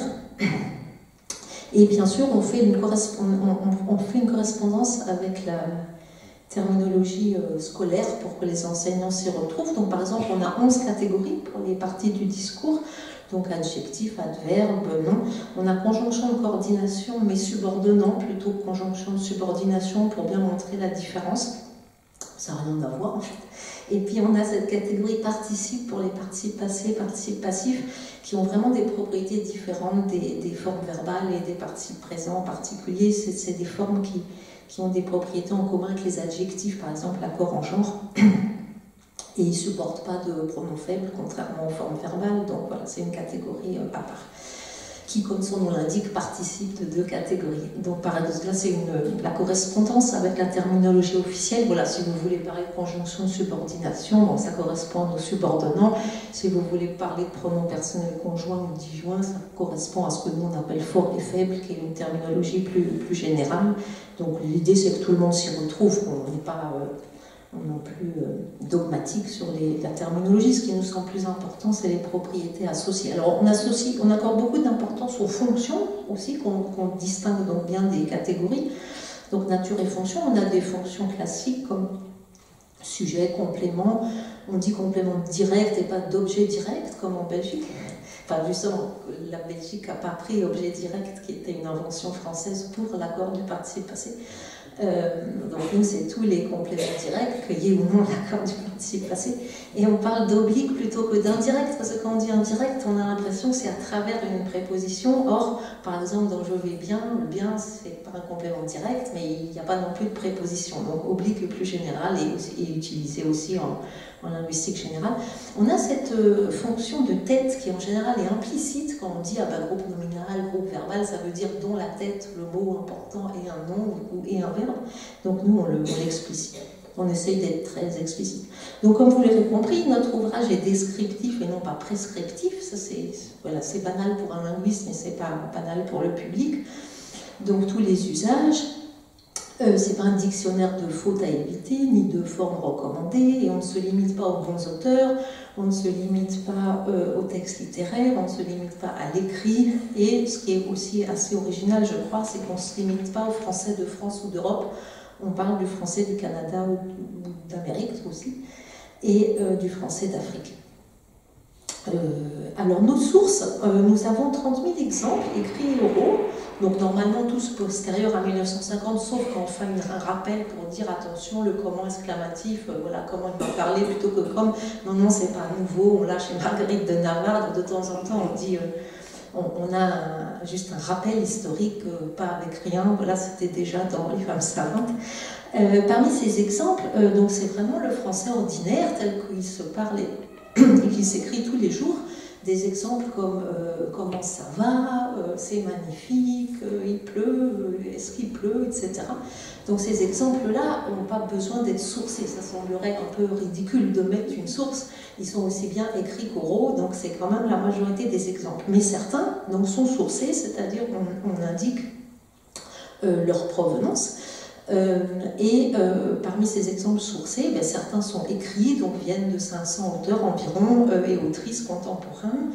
Et bien sûr, on fait une correspondance avec la terminologie scolaire pour que les enseignants s'y retrouvent. Donc par exemple, on a 11 catégories pour les parties du discours, donc adjectif, adverbe, nom. On a conjonction de coordination, mais subordonnant plutôt que conjonction de subordination pour bien montrer la différence. Ça n'a rien à voir en fait. Et puis on a cette catégorie participe pour les participes passés, participes passifs, qui ont vraiment des propriétés différentes des formes verbales et des participes présents en particulier. C'est des formes qui ont des propriétés en commun avec les adjectifs, par exemple l'accord en genre, et ils ne supportent pas de pronoms faibles, contrairement aux formes verbales, donc voilà, c'est une catégorie à part, qui, comme son nom l'indique, participe de 2 catégories. Donc par exemple, là, c'est la correspondance avec la terminologie officielle. Voilà, si vous voulez parler de conjonction de subordination, bon, ça correspond au subordonnant. Si vous voulez parler de pronoms personnels conjoints ou disjoints, ça correspond à ce que nous on appelle fort et faible, qui est une terminologie plus générale. Donc l'idée, c'est que tout le monde s'y retrouve. On n'est pas non plus dogmatique sur la terminologie. Ce qui nous semble plus important, c'est les propriétés associées. Alors on accorde beaucoup d'importance aux fonctions aussi, qu'on distingue donc bien des catégories. Donc nature et fonction, on a des fonctions classiques comme sujet, complément. On dit complément direct et pas d'objet direct, comme en Belgique. Enfin, justement, la Belgique n'a pas pris objet direct, qui était une invention française pour l'accord du participe passé. Donc nous, c'est tous les compléments directs, qu'il y ait ou non l'accord du participe passé. Et on parle d'oblique plutôt que d'indirect, parce que quand on dit indirect, on a l'impression que c'est à travers une préposition. Or, par exemple, dans je vais bien, le bien, c'est pas un complément direct, mais il n'y a pas non plus de préposition. Donc oblique est plus général et utilisé aussi en linguistique générale. On a cette fonction de tête qui en général est implicite quand on dit groupe nominal, groupe verbal, ça veut dire dont la tête, le mot important et un nom et un verbe. Donc nous on l'explicite. On essaye d'être très explicite. Donc comme vous l'avez compris, notre ouvrage est descriptif et non pas prescriptif. Ça c'est banal pour un linguiste, mais c'est pas banal pour le public. Donc tous les usages. C'est pas un dictionnaire de fautes à éviter, ni de formes recommandées, et on ne se limite pas aux bons auteurs, on ne se limite pas aux textes littéraires, on ne se limite pas à l'écrit, et ce qui est aussi assez original, je crois, c'est qu'on ne se limite pas au français de France ou d'Europe, on parle du français du Canada ou d'Amérique aussi, et du français d'Afrique. Alors nos sources, nous avons 30 000 exemples écrits et oraux, donc normalement tous postérieurs à 1950, sauf quand on fait un rappel pour dire attention, le comment exclamatif, voilà comment il va parler plutôt que comme, non, c'est pas nouveau, on l'a chez Marguerite de Navarre, de temps en temps on dit, on a juste un rappel historique, pas avec rien, voilà c'était déjà dans Les femmes savantes. Parmi ces exemples, donc c'est vraiment le français ordinaire tel qu'il se parle et qu'il s'écrit tous les jours. Des exemples comme comment ça va, c'est magnifique, il pleut, est-ce qu'il pleut, etc. Donc ces exemples-là n'ont pas besoin d'être sourcés. Ça semblerait un peu ridicule de mettre une source. Ils sont aussi bien écrits qu'oraux, donc c'est quand même la majorité des exemples. Mais certains donc, sont sourcés, c'est-à-dire on indique leur provenance. Parmi ces exemples sourcés, certains sont écrits, donc viennent de 500 auteurs environ et autrices contemporaines,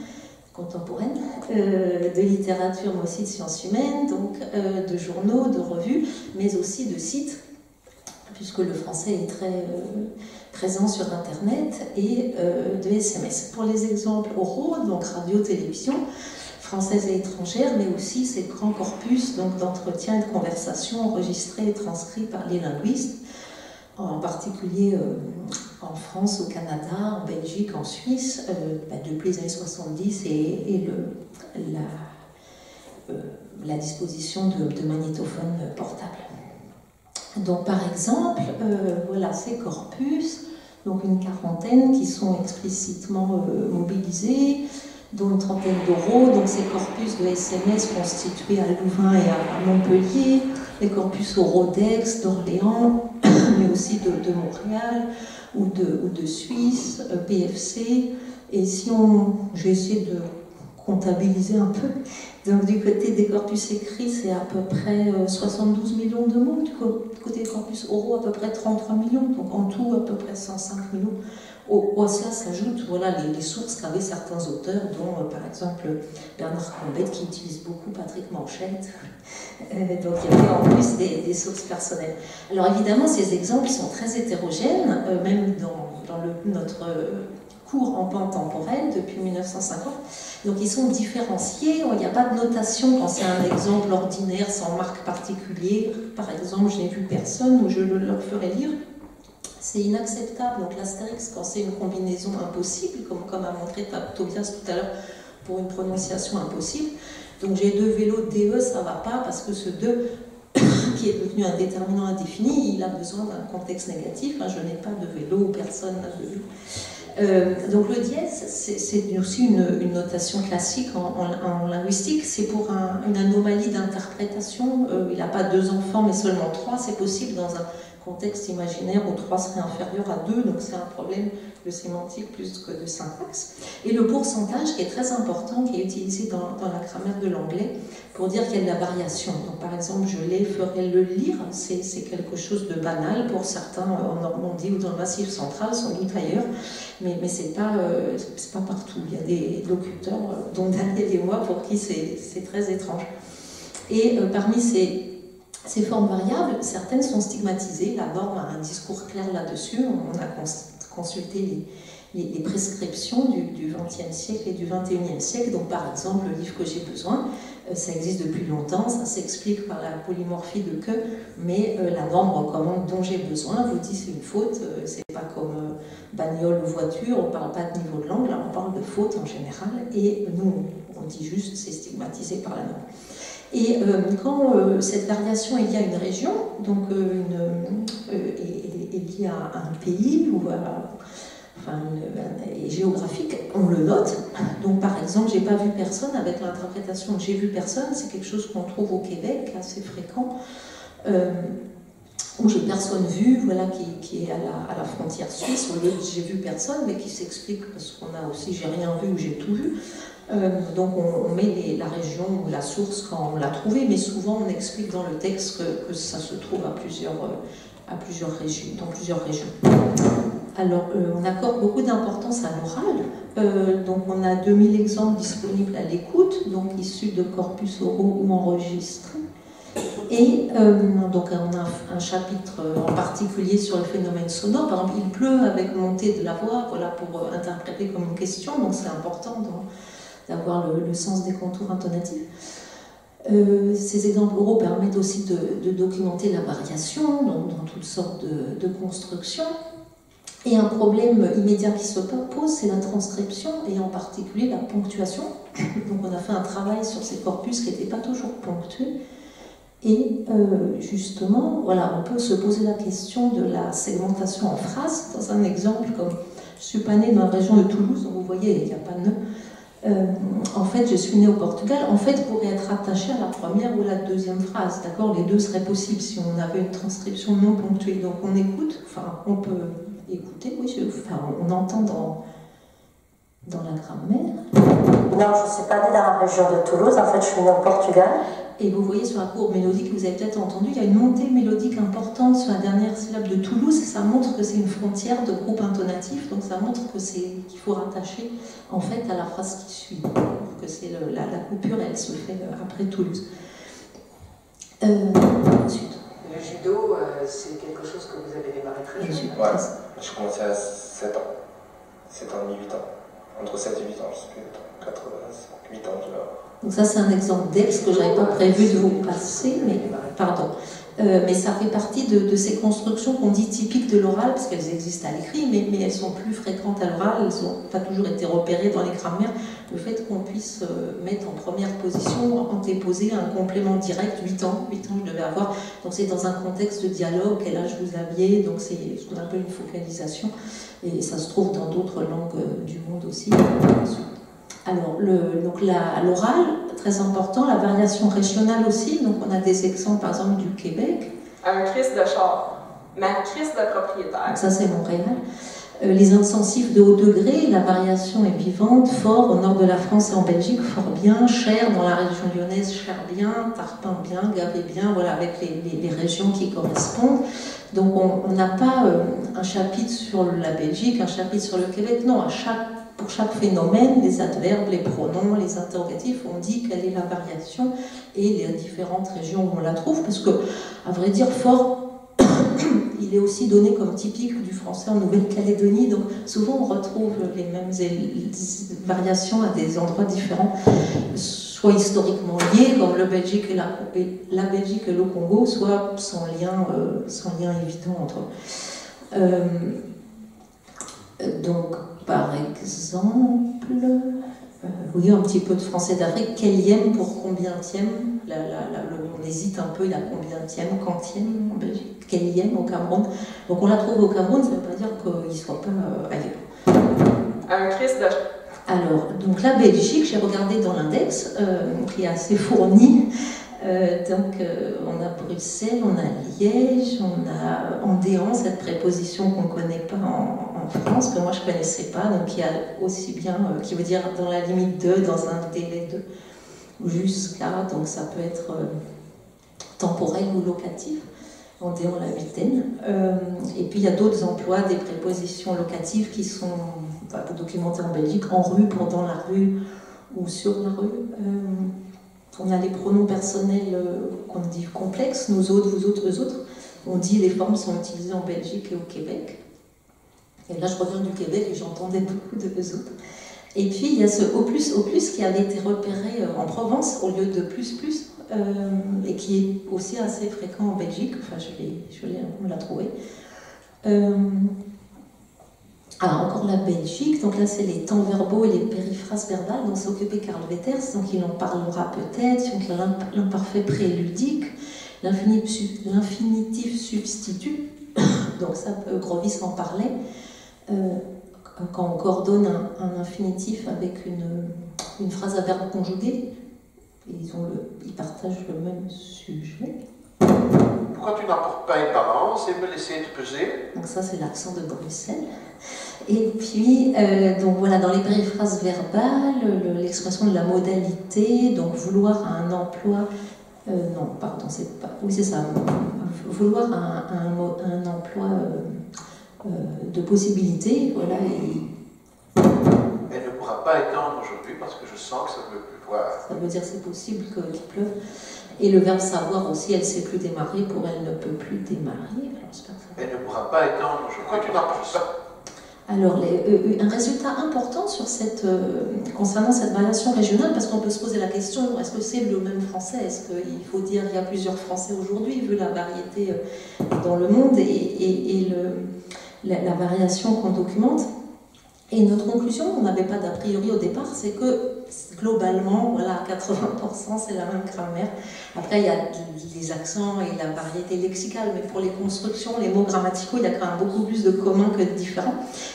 de littérature, mais aussi de sciences humaines, donc de journaux, de revues, mais aussi de sites, puisque le français est très présent sur Internet, et de SMS. Pour les exemples oraux, donc radio, télévision, française et étrangère, mais aussi ces grands corpus d'entretiens et de conversations enregistrés et transcrits par les linguistes, en particulier en France, au Canada, en Belgique, en Suisse, depuis les années 70 et la disposition de magnétophones portables. Donc par exemple, voilà ces corpus, donc une quarantaine qui sont explicitement mobilisés, dont une trentaine d'oraux, donc ces corpus de SMS constitués à Louvain et à Montpellier, les corpus oraux d'Aix, d'Orléans, mais aussi de Montréal ou de Suisse, PFC. Et si j'ai essayé de comptabiliser un peu, donc du côté des corpus écrits, c'est à peu près 72 millions de mots, du côté des corpus oraux, à peu près 33 millions, donc en tout à peu près 105 millions. À cela s'ajoutent voilà, les sources qu'avaient certains auteurs, dont par exemple Bernard Combette, qui utilise beaucoup Patrick Manchette. Donc il y avait en plus des sources personnelles. Alors évidemment, ces exemples sont très hétérogènes, même dans notre cours en pente temporelle depuis 1950. Donc ils sont différenciés, il n'y a pas de notation quand c'est un exemple ordinaire sans marque particulière. Par exemple, je n'ai vu personne, ou je leur ferai lire. C'est inacceptable, donc l'astérix, quand c'est une combinaison impossible, comme a montré Tobias tout à l'heure, pour une prononciation impossible. Donc j'ai deux vélos DE, ça ne va pas, parce que ce 2, qui est devenu un déterminant indéfini, il a besoin d'un contexte négatif. Je n'ai pas de vélo, personne n'a de vélo. Donc le dièse, c'est aussi une notation classique en linguistique. C'est pour une anomalie d'interprétation. Il n'a pas 2 enfants, mais seulement 3. C'est possible dans un contexte imaginaire où 3 serait inférieur à 2, donc c'est un problème de sémantique plus que de syntaxe. Et le pourcentage qui est très important, qui est utilisé dans la grammaire de l'anglais pour dire qu'il y a de la variation. Donc par exemple, je les ferai le lire, c'est quelque chose de banal pour certains en Normandie ou dans le Massif central, sans doute ailleurs, mais c'est pas partout. Il y a des locuteurs, dont Daniel et moi, pour qui c'est très étrange. Et parmi ces formes variables, certaines sont stigmatisées. La norme a un discours clair là-dessus. On a consulté les prescriptions du XXe siècle et du XXIe siècle. Donc, par exemple, le livre que j'ai besoin, ça existe depuis longtemps, ça s'explique par la polymorphie de que, mais la norme recommande dont j'ai besoin, vous dit c'est une faute, c'est pas comme bagnole ou voiture, on parle pas de niveau de langue, là on parle de faute en général, et nous on dit juste c'est stigmatisé par la norme. Et quand cette variation est liée à une région, donc est liée à un pays ou et géographique, on le note. Donc par exemple, j'ai pas vu personne, avec l'interprétation de j'ai vu personne, c'est quelque chose qu'on trouve au Québec, assez fréquent, où j'ai personne vu, voilà, qui est à la frontière suisse, au lieu de j'ai vu personne, mais qui s'explique parce qu'on a aussi j'ai rien vu ou j'ai tout vu. Donc on met la région ou la source quand on l'a trouvée, mais souvent on explique dans le texte que ça se trouve dans plusieurs régions. Alors on accorde beaucoup d'importance à l'oral, donc on a 2000 exemples disponibles à l'écoute, donc issus de corpus oraux ou enregistrés. Et donc on a un chapitre en particulier sur le phénomène sonore. Par exemple, il pleut avec montée de la voix, voilà, pour interpréter comme une question, donc c'est important d'avoir le sens des contours intonatifs. Ces exemples oraux permettent aussi de documenter la variation dans toutes sortes de constructions. Et un problème immédiat qui se pose, c'est la transcription, et en particulier la ponctuation. Donc on a fait un travail sur ces corpus qui n'étaient pas toujours ponctués. Et justement, voilà, on peut se poser la question de la segmentation en phrases. Dans un exemple, comme je ne suis pas née dans la région de Toulouse, donc vous voyez, il n'y a pas de nœud. En fait, je suis née au Portugal. En fait, pourrait être attachée à la première ou la deuxième phrase. D'accord, les deux seraient possibles si on avait une transcription non ponctuée. Donc on écoute, enfin, on peut écouter, oui, on entend dans la grammaire. Non, je ne suis pas née dans la région de Toulouse. En fait, je suis née au Portugal. Et vous voyez sur la courbe mélodique, vous avez peut-être entendu, il y a une montée mélodique importante sur la dernière syllabe de Toulouse. Ça montre que c'est une frontière de groupe intonatif, donc ça montre qu'il faut rattacher en fait à la phrase qui suit. Que c'est la coupure, elle se fait après Toulouse. Ensuite. Le judo, c'est quelque chose que vous avez démarré très jeune. Ouais, j'ai commencé à 7 ans. 7 ans et demi, 8 ans. Entre 7 et 8 ans, je sais plus, 8 ans, tu vois. Donc ça, c'est un exemple d'ex que je n'avais pas prévu de vous passer, mais pardon. Mais ça fait partie de ces constructions qu'on dit typiques de l'oral, parce qu'elles existent à l'écrit, mais elles sont plus fréquentes à l'oral, elles n'ont pas toujours été repérées dans les grammaires. Le fait qu'on puisse mettre en première position, antéposer un complément direct, 8 ans je devais avoir, donc c'est dans un contexte de dialogue, quel âge vous aviez, donc c'est ce qu'on appelle une focalisation, et ça se trouve dans d'autres langues du monde aussi. Alors, l'oral, très important, la variation régionale aussi, donc on a des exemples par exemple du Québec. Un Christ de char, ma Christ de propriétaire. Donc ça c'est Montréal. Les intensifs de haut degré, la variation est vivante, fort au nord de la France et en Belgique, fort bien, cher dans la région lyonnaise, cher bien, tarpin bien, gavé bien, voilà, avec les régions qui correspondent. Donc on n'a pas un chapitre sur la Belgique, un chapitre sur le Québec, non, pour chaque phénomène, les adverbes, les pronoms, les interrogatifs, on dit quelle est la variation et les différentes régions où on la trouve, parce que, à vrai dire, fort, il est aussi donné comme typique du français en Nouvelle-Calédonie, donc souvent on retrouve les mêmes variations à des endroits différents, soit historiquement liés, comme la Belgique et la Belgique et le Congo, soit sans lien évident entre eux. Donc, par exemple, oui, un petit peu de français d'Afrique, quelième pour combientième, on hésite un peu, il y a combientième, quantième en Belgique, quelième au Cameroun. Donc on la trouve au Cameroun, ça ne veut pas dire qu'il ne soit pas ailleurs. Un Christ de... Alors, donc la Belgique, j'ai regardé dans l'index, qui est assez fourni. On a Bruxelles, on a Liège, on a Andéan, cette préposition qu'on ne connaît pas en France, que moi je ne connaissais pas, donc qui a aussi bien, qui veut dire dans la limite de, dans un délai de, jusqu'à, donc ça peut être temporel ou locatif. Andéan, la huitaine. Et puis il y a d'autres emplois, des prépositions locatives qui sont documentées en Belgique, en rue, pour dans la rue ou sur la rue. On a les pronoms personnels qu'on dit complexes, nous autres, vous autres, eux autres. On dit les formes sont utilisées en Belgique et au Québec. Et là, je reviens du Québec et j'entendais beaucoup de eux autres. Et puis, il y a ce au plus qui avait été repéré en Provence au lieu de plus, et qui est aussi assez fréquent en Belgique. Enfin, on l'a trouvé. Alors, encore la Belgique, donc là c'est les temps verbaux et les périphrases verbales, donc c'est occupé Karl Veters, donc il en parlera peut-être, donc l'imparfait préludique, l'infinitif substitut, donc ça Grovis en parlait, quand on coordonne un infinitif avec une phrase à verbe conjugué, ils partagent le même sujet. Pourquoi tu n'apportes pas une balance et me laisser te peser? Donc ça c'est l'accent de Bruxelles. Et puis, donc voilà, dans les périphrases verbales, l'expression de la modalité, donc vouloir un emploi, non, pardon, c'est pas, oui c'est ça, vouloir un emploi de possibilité, voilà. Elle ne pourra pas étendre aujourd'hui parce que je sens que ça ne veut plus voir. Ça veut dire c'est possible qu'il pleuve. Et le verbe savoir aussi, elle ne sait plus démarrer, pour elle ne peut plus démarrer. Elle ne pourra pas étendre aujourd'hui. Pourquoi tu n'apportes pas? Alors, un résultat important sur concernant cette variation régionale, parce qu'on peut se poser la question, est-ce que c'est le même français? Est-ce qu'il faut dire qu'il y a plusieurs français aujourd'hui, vu la variété dans le monde et la variation qu'on documente? Et notre conclusion, on n'avait pas d'a priori au départ, c'est que globalement, voilà, 80% c'est la même grammaire. Après, il y a les accents et la variété lexicale, mais pour les constructions, les mots grammaticaux, il y a quand même beaucoup plus de communs que de différents.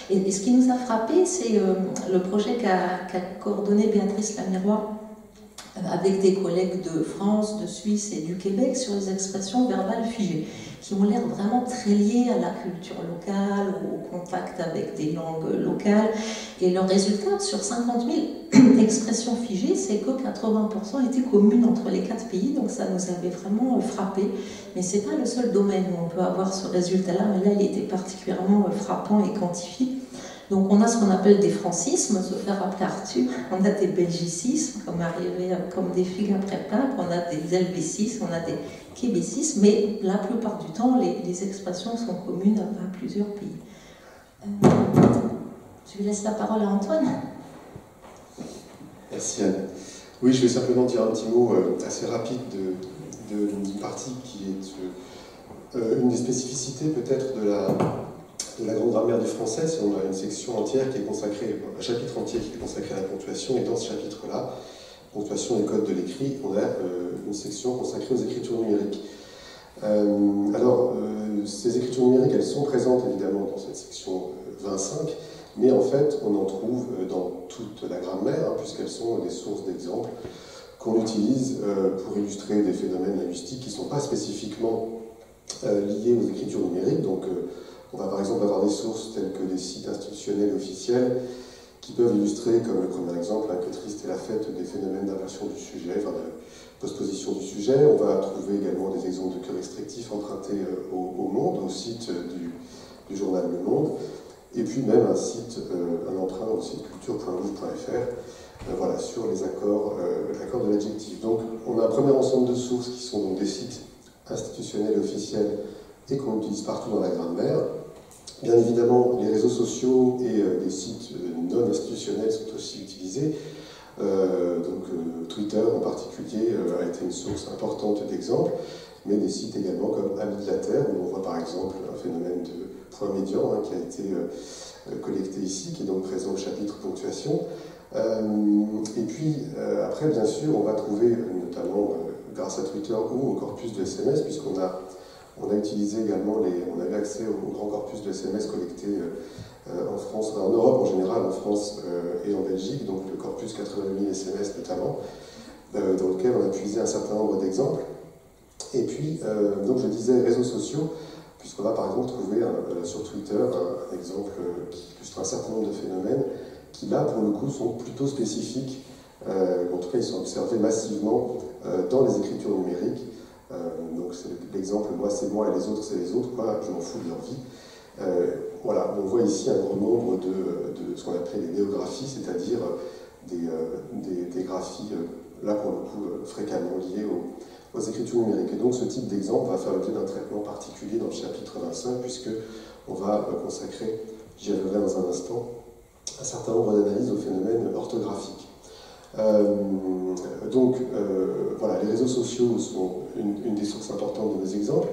Et ce qui nous a frappé, c'est le projet qu'a coordonné Béatrice Lamirois avec des collègues de France, de Suisse et du Québec sur les expressions verbales figées, qui ont l'air vraiment très liées à la culture locale, au contact avec des langues locales. Et le résultat, sur 50 000 expressions figées, c'est que 80% étaient communes entre les 4 pays, donc ça nous avait vraiment frappé. Mais ce n'est pas le seul domaine où on peut avoir ce résultat-là, mais là, il était particulièrement frappant et quantifié. Donc on a ce qu'on appelle des francismes, se faire appeler Arthur, on a des belgicismes, comme des figues après Pâques, on a des helvécismes, on a des québécismes, mais la plupart du temps, les expressions sont communes à plusieurs pays. Je laisse la parole à Antoine. Merci Anne. Oui, je vais simplement dire un petit mot assez rapide d'une partie qui est une des spécificités peut-être de la grande grammaire du français. On a une section entière qui est consacrée, un chapitre entier qui est consacré à la ponctuation, et dans ce chapitre-là, ponctuation et code de l'écrit, on a une section consacrée aux écritures numériques. Ces écritures numériques, elles sont présentes évidemment dans cette section 25, mais en fait, on en trouve dans toute la grammaire, puisqu'elles sont des sources d'exemples qu'on utilise pour illustrer des phénomènes linguistiques qui ne sont pas spécifiquement liés aux écritures numériques. Donc, on va par exemple avoir des sources telles que des sites institutionnels et officiels qui peuvent illustrer, comme le premier exemple, que triste est la fête, des phénomènes d'inversion du sujet, enfin de postposition du sujet. On va trouver également des exemples de cas restrictifs empruntés au Monde, au site du journal Le Monde, et puis même un emprunt au site culture.gouv.fr, voilà, sur les accords de l'adjectif. Donc on a un premier ensemble de sources qui sont donc des sites institutionnels et officiels et qu'on utilise partout dans la grammaire. Bien évidemment, les réseaux sociaux et des sites non institutionnels sont aussi utilisés. Twitter en particulier a été une source importante d'exemples, mais des sites également comme Amis de la Terre, où on voit par exemple un phénomène de point médian qui a été collecté ici, qui est donc présent au chapitre ponctuation. Et puis après, bien sûr, on va trouver notamment grâce à Twitter ou au corpus de SMS, puisqu'on a On a utilisé également, on avait accès au grand corpus de SMS collecté en France, en Europe en général, en France et en Belgique, donc le corpus 88 000 SMS notamment, dans lequel on a puisé un certain nombre d'exemples. Et puis, donc je disais réseaux sociaux, puisqu'on va par exemple trouver sur Twitter un exemple qui illustre un certain nombre de phénomènes qui là, pour le coup, sont plutôt spécifiques. En tout cas, ils sont observés massivement dans les écritures numériques. Donc c'est l'exemple « moi c'est moi et les autres c'est les autres », quoi, je m'en fous de leur vie. Voilà, on voit ici un grand nombre de ce qu'on appelait les néographies, c'est-à-dire des graphies, là pour le coup, fréquemment liées aux écritures numériques. Et donc ce type d'exemple va faire l'objet d'un traitement particulier dans le chapitre 25, puisqu'on va consacrer, j'y reviendrai dans un instant, un certain nombre d'analyses aux phénomènes orthographiques. Voilà, les réseaux sociaux sont une des sources importantes de nos exemples,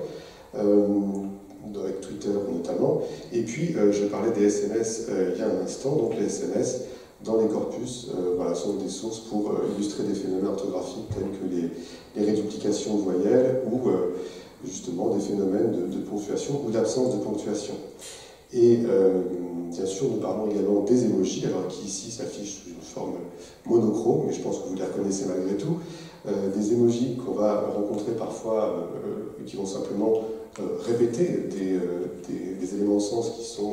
avec Twitter notamment. Et puis, je parlais des SMS il y a un instant, donc les SMS dans les corpus voilà, sont des sources pour illustrer des phénomènes orthographiques tels que les réduplications de voyelles ou justement des phénomènes de ponctuation ou d'absence de ponctuation. Et bien sûr, nous parlons également des émojis, alors qui ici s'affichent sous une forme monochrome, mais je pense que vous les reconnaissez malgré tout. Des émojis qu'on va rencontrer parfois, qui vont simplement répéter des éléments de sens qui sont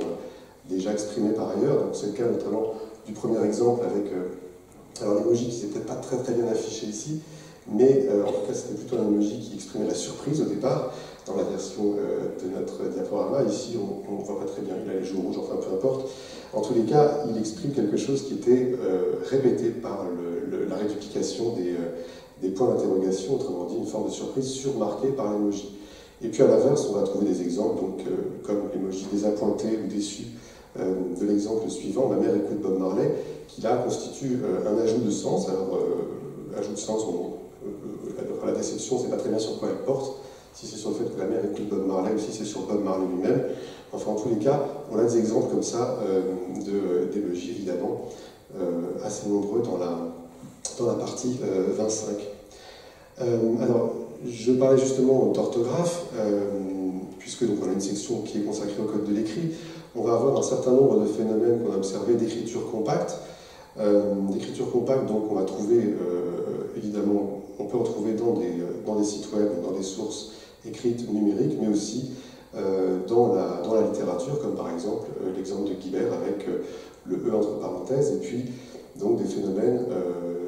déjà exprimés par ailleurs. Donc c'est le cas notamment du premier exemple avec alors l'emoji qui n'est peut-être pas très bien affiché ici, mais en tout cas c'était plutôt un emoji qui exprimait la surprise au départ. Dans la version de notre diaporama, ici on ne voit pas très bien, il a les joues rouges, enfin peu importe. En tous les cas, il exprime quelque chose qui était répété par la réduplication des points d'interrogation, autrement dit une forme de surprise surmarquée par l'emoji. Et puis à l'inverse, on va trouver des exemples, donc, comme l'emoji désappointé ou déçu de l'exemple suivant, « Ma mère écoute Bob Marley », qui là constitue un ajout de sens. Alors, ajout de sens, la déception, on ne sait pas très bien sur quoi elle porte, si c'est sur le fait que la mère écoute Bob Marley ou si c'est sur Bob Marley lui-même. Enfin, en tous les cas, on a des exemples comme ça d'émojis, évidemment, assez nombreux dans la partie 25. Alors, je parlais justement d'orthographe, puisque donc, on a une section qui est consacrée au code de l'écrit. On va avoir un certain nombre de phénomènes qu'on a observés d'écriture compacte. D'écriture compacte, donc on va trouver, évidemment, on peut en trouver dans des sites web, dans des sources écrites numériques, mais aussi dans la littérature, comme par exemple l'exemple de Guibert avec le E entre parenthèses, et puis donc des phénomènes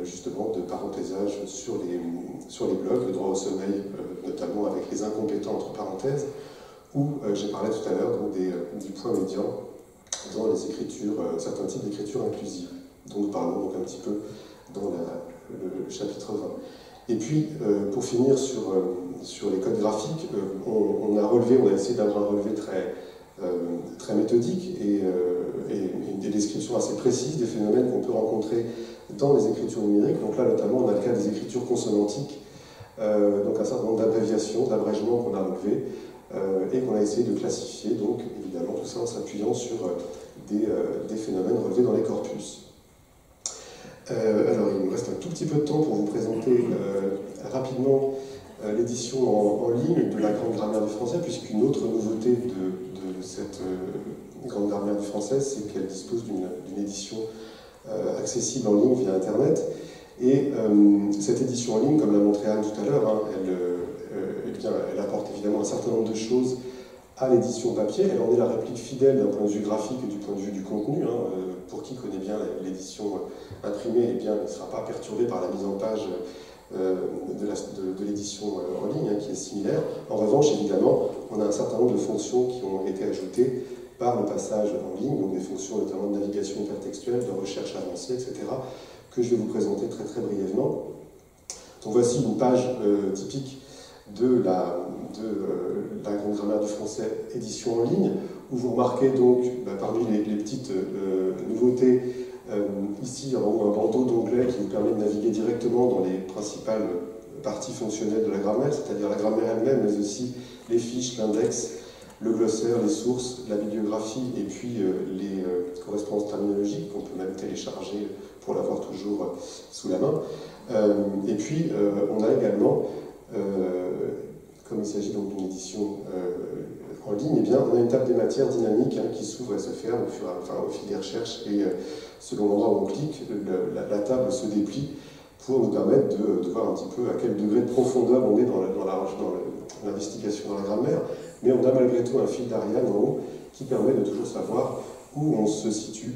justement de parathésage sur les blogs, le droit au sommeil, notamment avec les incompétents entre parenthèses, ou j'ai parlé tout à l'heure du point médian dans les écritures, certains types d'écriture inclusive, dont nous parlons donc un petit peu dans le chapitre 20. Et puis, pour finir sur les codes graphiques, on a essayé d'avoir un relevé très méthodique et des descriptions assez précises des phénomènes qu'on peut rencontrer dans les écritures numériques. Donc là, notamment, on a le cas des écritures consonantiques, donc un certain nombre d'abréviations, d'abrègements qu'on a relevés et qu'on a essayé de classifier, donc évidemment tout ça en s'appuyant sur des phénomènes relevés dans les corpus. Alors, il me reste un tout petit peu de temps pour vous présenter rapidement l'édition en ligne de la Grande Grammaire du Français, puisqu'une autre nouveauté de cette Grande Grammaire du Français, c'est qu'elle dispose d'une édition accessible en ligne via Internet. Et cette édition en ligne, comme l'a montré Anne tout à l'heure, hein, elle apporte évidemment un certain nombre de choses à l'édition papier. Elle en est la réplique fidèle d'un point de vue graphique et du point de vue du contenu. Hein. Pour qui connaît bien l'édition imprimée, eh bien, il ne sera pas perturbé par la mise en page de l'édition en ligne, hein, qui est similaire. En revanche, évidemment, on a un certain nombre de fonctions qui ont été ajoutées par le passage en ligne, donc des fonctions notamment de navigation hypertextuelle, de recherche avancée, etc., que je vais vous présenter très très brièvement. Donc voici une page typique de la Grande Grammaire du Français édition en ligne, où vous remarquez donc, parmi les petites nouveautés, ici en haut un bandeau d'onglets qui vous permet de naviguer directement dans les principales parties fonctionnelles de la grammaire, c'est-à-dire la grammaire elle-même, mais aussi les fiches, l'index, le glossaire, les sources, la bibliographie et puis les correspondances terminologiques qu'on peut même télécharger pour l'avoir toujours sous la main. Et puis on a également, comme il s'agit donc d'une édition en ligne, eh bien, on a une table des matières dynamique qui s'ouvre et se ferme au fil des recherches, et selon l'endroit où on clique, la table se déplie pour nous permettre de voir un petit peu à quel degré de profondeur on est dans l'investigation dans la grammaire, mais on a malgré tout un fil d'Ariane en haut qui permet de toujours savoir où on se situe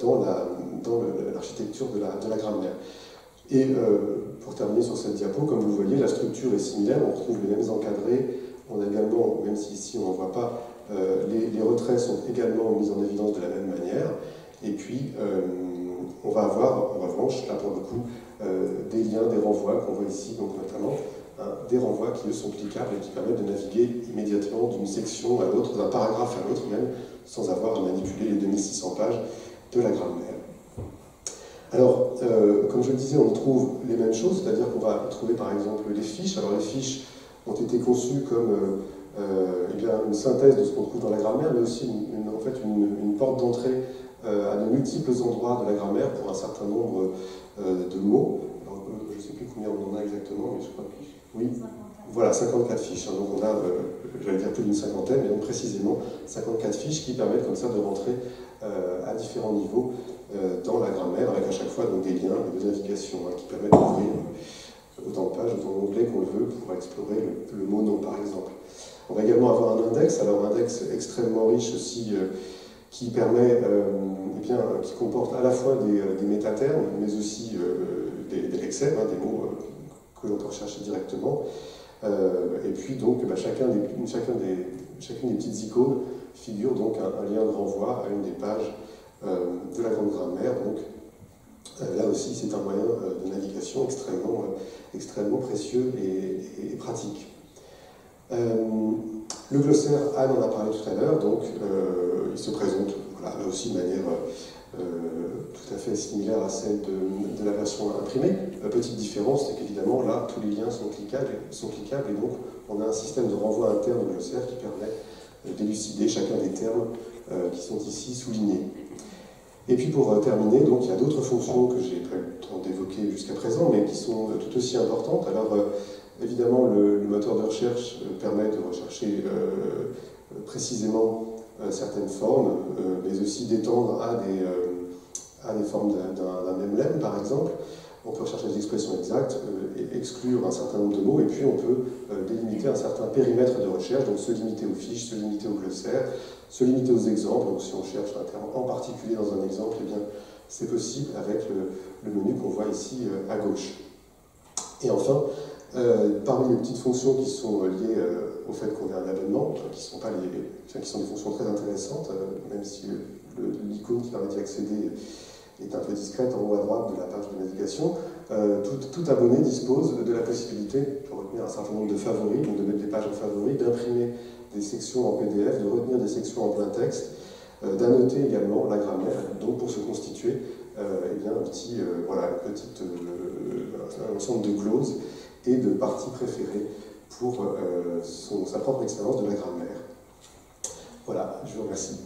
dans l'architecture de la grammaire. Et pour terminer sur cette diapo, comme vous le voyez, la structure est similaire, on retrouve les mêmes encadrés, on a également, même si ici on n'en voit pas, les retraits sont également mis en évidence de la même manière, et puis on va avoir, en revanche, là pour le coup, des liens, des renvois qu'on voit ici, donc notamment des renvois qui sont cliquables et qui permettent de naviguer immédiatement d'une section à l'autre, d'un paragraphe à l'autre même, sans avoir à manipuler les 2600 pages de la grammaire. Alors, comme je le disais, on trouve les mêmes choses, c'est-à-dire qu'on va trouver par exemple les fiches. Alors les fiches ont été conçues comme eh bien, une synthèse de ce qu'on trouve dans la grammaire, mais aussi en fait une porte d'entrée à de multiples endroits de la grammaire pour un certain nombre de mots. Alors, je ne sais plus combien on en a exactement, mais je crois que... Oui, voilà, 54 fiches. Hein, donc on a, j'allais dire plus d'une cinquantaine, mais donc précisément 54 fiches qui permettent comme ça de rentrer à différents niveaux dans la grammaire, avec à chaque fois donc, des liens et de navigation qui permettent d'ouvrir autant de pages, autant d'onglets qu'on le veut pour explorer le mot nom, par exemple. On va également avoir un index, alors un index extrêmement riche aussi, qui permet, eh bien, qui comporte à la fois des métatermes, mais aussi des lexèmes, des mots que l'on peut rechercher directement. Et puis donc, chacune des petites icônes figure donc un lien de renvoi à une des pages de la grande grammaire. Donc là aussi, c'est un moyen de navigation extrêmement précieux et pratique. Le glossaire, Anne en a parlé tout à l'heure, donc il se présente voilà, là aussi de manière tout à fait similaire à celle de la version imprimée. Petite différence, c'est qu'évidemment là, tous les liens sont cliquables et donc on a un système de renvoi interne au glossaire qui permet d'élucider chacun des termes qui sont ici soulignés. Et puis pour terminer, donc, il y a d'autres fonctions que j'ai pas eu le temps d'évoquer jusqu'à présent, mais qui sont tout aussi importantes. Alors évidemment, le moteur de recherche permet de rechercher précisément certaines formes, mais aussi d'étendre à des formes d'un même lemme, par exemple. On peut rechercher des expressions exactes, et exclure un certain nombre de mots, et puis on peut délimiter un certain périmètre de recherche, donc se limiter aux fiches, se limiter au glossaire, se limiter aux exemples. Donc si on cherche un terme en particulier dans un exemple, eh bien c'est possible avec le menu qu'on voit ici à gauche. Et enfin, parmi les petites fonctions qui sont liées au fait qu'on ait un abonnement, qui sont des fonctions très intéressantes, même si l'icône qui permet d'y accéder est un peu discrète en haut à droite de la page de navigation, tout abonné dispose de la possibilité de retenir un certain nombre de favoris, donc de mettre des pages en favoris, d'imprimer des sections en PDF, de retenir des sections en plein texte, d'annoter également la grammaire, donc pour se constituer eh bien, un ensemble de clauses et de parties préférées pour sa propre expérience de la grammaire. Voilà, je vous remercie.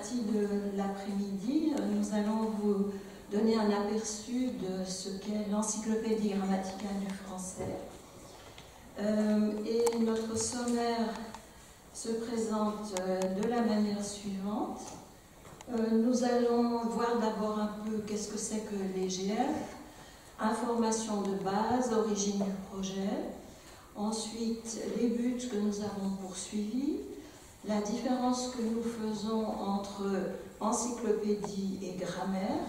partie de l'après-midi, nous allons vous donner un aperçu de ce qu'est l'encyclopédie grammaticale du français. Et notre sommaire se présente de la manière suivante. Nous allons voir d'abord un peu qu'est-ce que c'est que l'EGF, information de base, origine du projet, ensuite les buts que nous avons poursuivis, la différence que nous faisons entre encyclopédie et grammaire,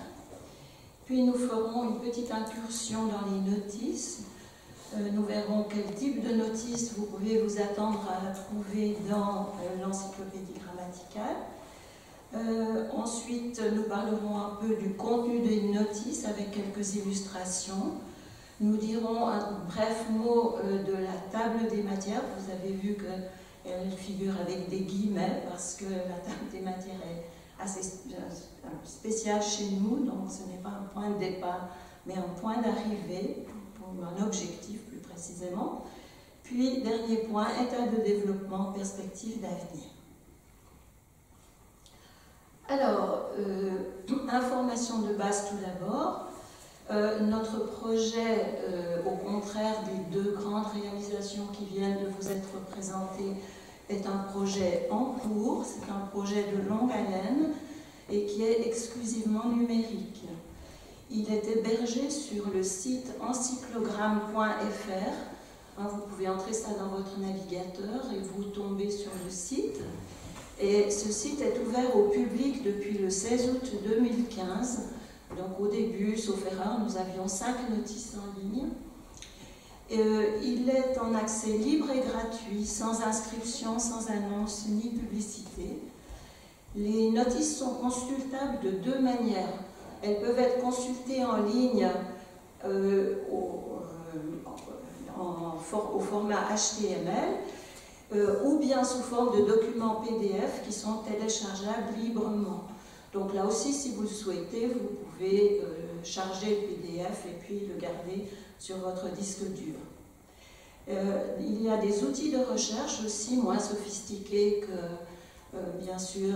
puis nous ferons une petite incursion dans les notices. Nous verrons quel type de notices vous pouvez vous attendre à trouver dans l'encyclopédie grammaticale. Ensuite, nous parlerons un peu du contenu des notices avec quelques illustrations. Nous dirons un bref mot de la table des matières. Vous avez vu qu'elle figure avec des guillemets parce que la table des matières est assez spéciale chez nous, donc ce n'est pas un point de départ, mais un point d'arrivée, pour un objectif plus précisément. Puis, dernier point, état de développement, perspective d'avenir. Alors, information de base tout d'abord. Notre projet, au contraire des deux grandes réalisations qui viennent de vous être présentées, est un projet en cours, c'est un projet de longue haleine et qui est exclusivement numérique. Il est hébergé sur le site encyclogramme.fr. Vous pouvez entrer ça dans votre navigateur et vous tombez sur le site. Et ce site est ouvert au public depuis le 16 août 2015. Donc au début, sauf erreur, nous avions 5 notices en ligne. Il est en accès libre et gratuit, sans inscription, sans annonce ni publicité. Les notices sont consultables de deux manières. Elles peuvent être consultées en ligne au format HTML ou bien sous forme de documents PDF qui sont téléchargeables librement. Donc là aussi, si vous le souhaitez, vous pouvez charger le PDF et puis le garder sur votre disque dur. Il y a des outils de recherche aussi moins sophistiqués que, bien sûr,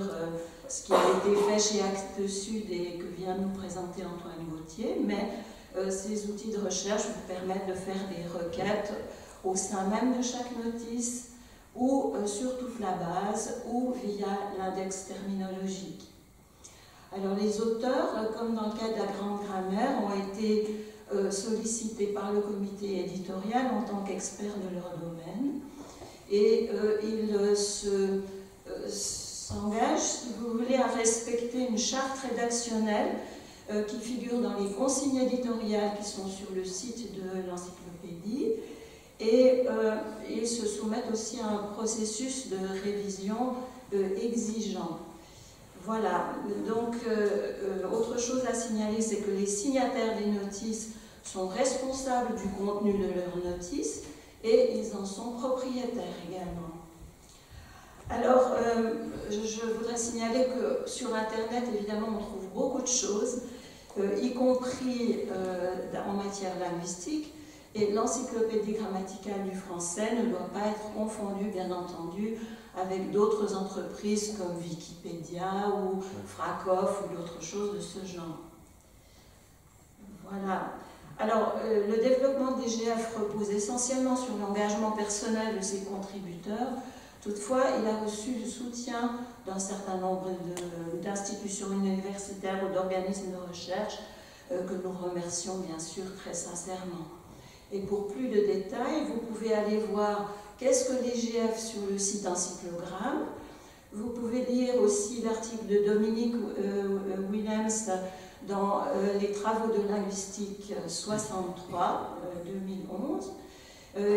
ce qui a été fait chez Actes Sud et que vient nous présenter Antoine Gauthier, mais ces outils de recherche vous permettent de faire des requêtes au sein même de chaque notice ou sur toute la base ou via l'index terminologique. Alors les auteurs, comme dans le cas de la grande grammaire, ont été sollicités par le comité éditorial en tant qu'experts de leur domaine et ils s'engagent, si vous voulez, à respecter une charte rédactionnelle qui figure dans les consignes éditoriales qui sont sur le site de l'encyclopédie et ils se soumettent aussi à un processus de révision exigeant. Voilà, donc autre chose à signaler, c'est que les signataires des notices sont responsables du contenu de leurs notices et ils en sont propriétaires également. Alors, je voudrais signaler que sur Internet, évidemment, on trouve beaucoup de choses, y compris en matière linguistique, et l'encyclopédie grammaticale du français ne doit pas être confondue, bien entendu, avec d'autres entreprises comme Wikipédia ou Frakoff ou d'autres choses de ce genre. Voilà. Alors, le développement des GF repose essentiellement sur l'engagement personnel de ses contributeurs. Toutefois, il a reçu le soutien d'un certain nombre d'institutions universitaires ou d'organismes de recherche que nous remercions bien sûr très sincèrement. Et pour plus de détails, vous pouvez aller voir qu'est-ce que les GF sur le site Encyclogramme. Vous pouvez lire aussi l'article de Dominique Willems dans les travaux de linguistique 63 2011.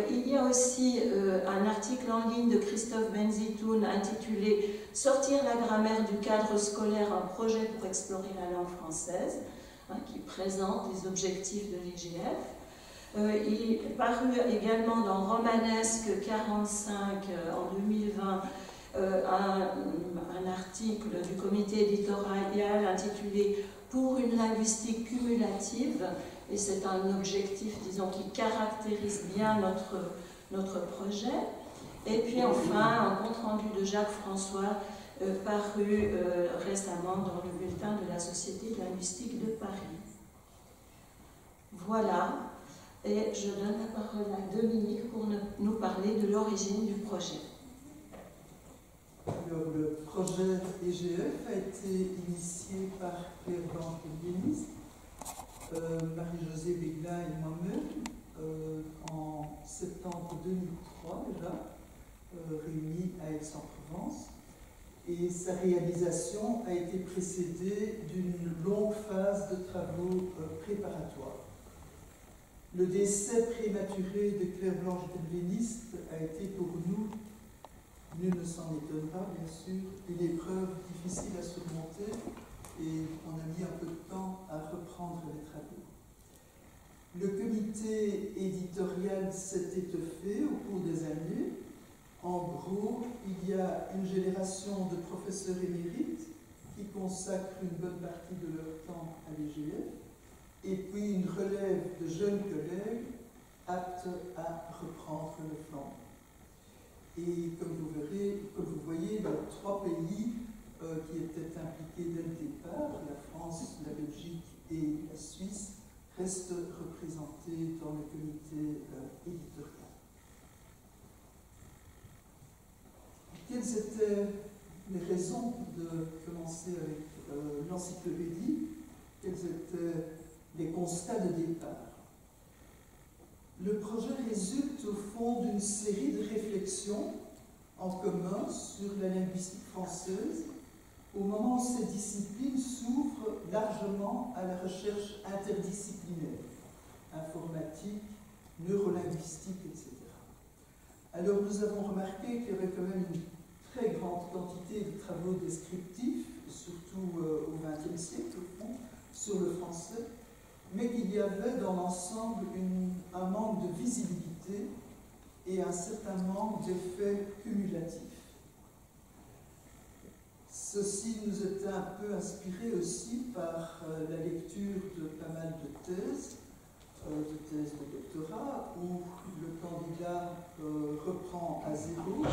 Il y a aussi un article en ligne de Christophe Benzitoun intitulé « Sortir la grammaire du cadre scolaire, un projet pour explorer la langue française » qui présente les objectifs de l'EGF. Il est paru également dans Romanesque 45 en 2020 un article du comité éditorial intitulé « Pour une linguistique cumulative » et c'est un objectif, disons, qui caractérise bien notre projet. Et puis enfin, un compte-rendu de Jacques François paru récemment dans le bulletin de la Société linguistique de Paris. Voilà, et je donne la parole à Dominique pour nous parler de l'origine du projet. Alors, le projet EGF a été initié par Claire Blanche Bélis, Marie-Josée Béglin et moi-même en septembre 2003 déjà, réunis à Aix-en-Provence. Et sa réalisation a été précédée d'une longue phase de travaux préparatoires. Le décès prématuré de Claire Blanche Bélis a été pour nous, nul ne s'en étonne pas bien sûr, une épreuve difficile à surmonter et on a mis un peu de temps à reprendre les travaux. Le comité éditorial s'est étoffé au cours des années. En gros, il y a une génération de professeurs émérites qui consacrent une bonne partie de leur temps à l'EGF, et puis une relève de jeunes collègues aptes à reprendre le flambeau. Et comme vous verrez, comme vous voyez, les trois pays qui étaient impliqués dès le départ, la France, la Belgique et la Suisse, restent représentés dans le comité éditorial. Quelles étaient les raisons de commencer avec l'encyclopédie? Quels étaient les constats de départ? Le projet résulte au fond d'une série de réflexions en commun sur la linguistique française au moment où cette discipline s'ouvre largement à la recherche interdisciplinaire, informatique, neurolinguistique, etc. Alors nous avons remarqué qu'il y avait quand même une très grande quantité de travaux descriptifs, surtout au XXe siècle au fond, sur le français, mais qu'il y avait dans l'ensemble un manque de visibilité et un certain manque d'effets cumulatifs. Ceci nous était un peu inspiré aussi par la lecture de pas mal de thèses de doctorat, où le candidat reprend à zéro,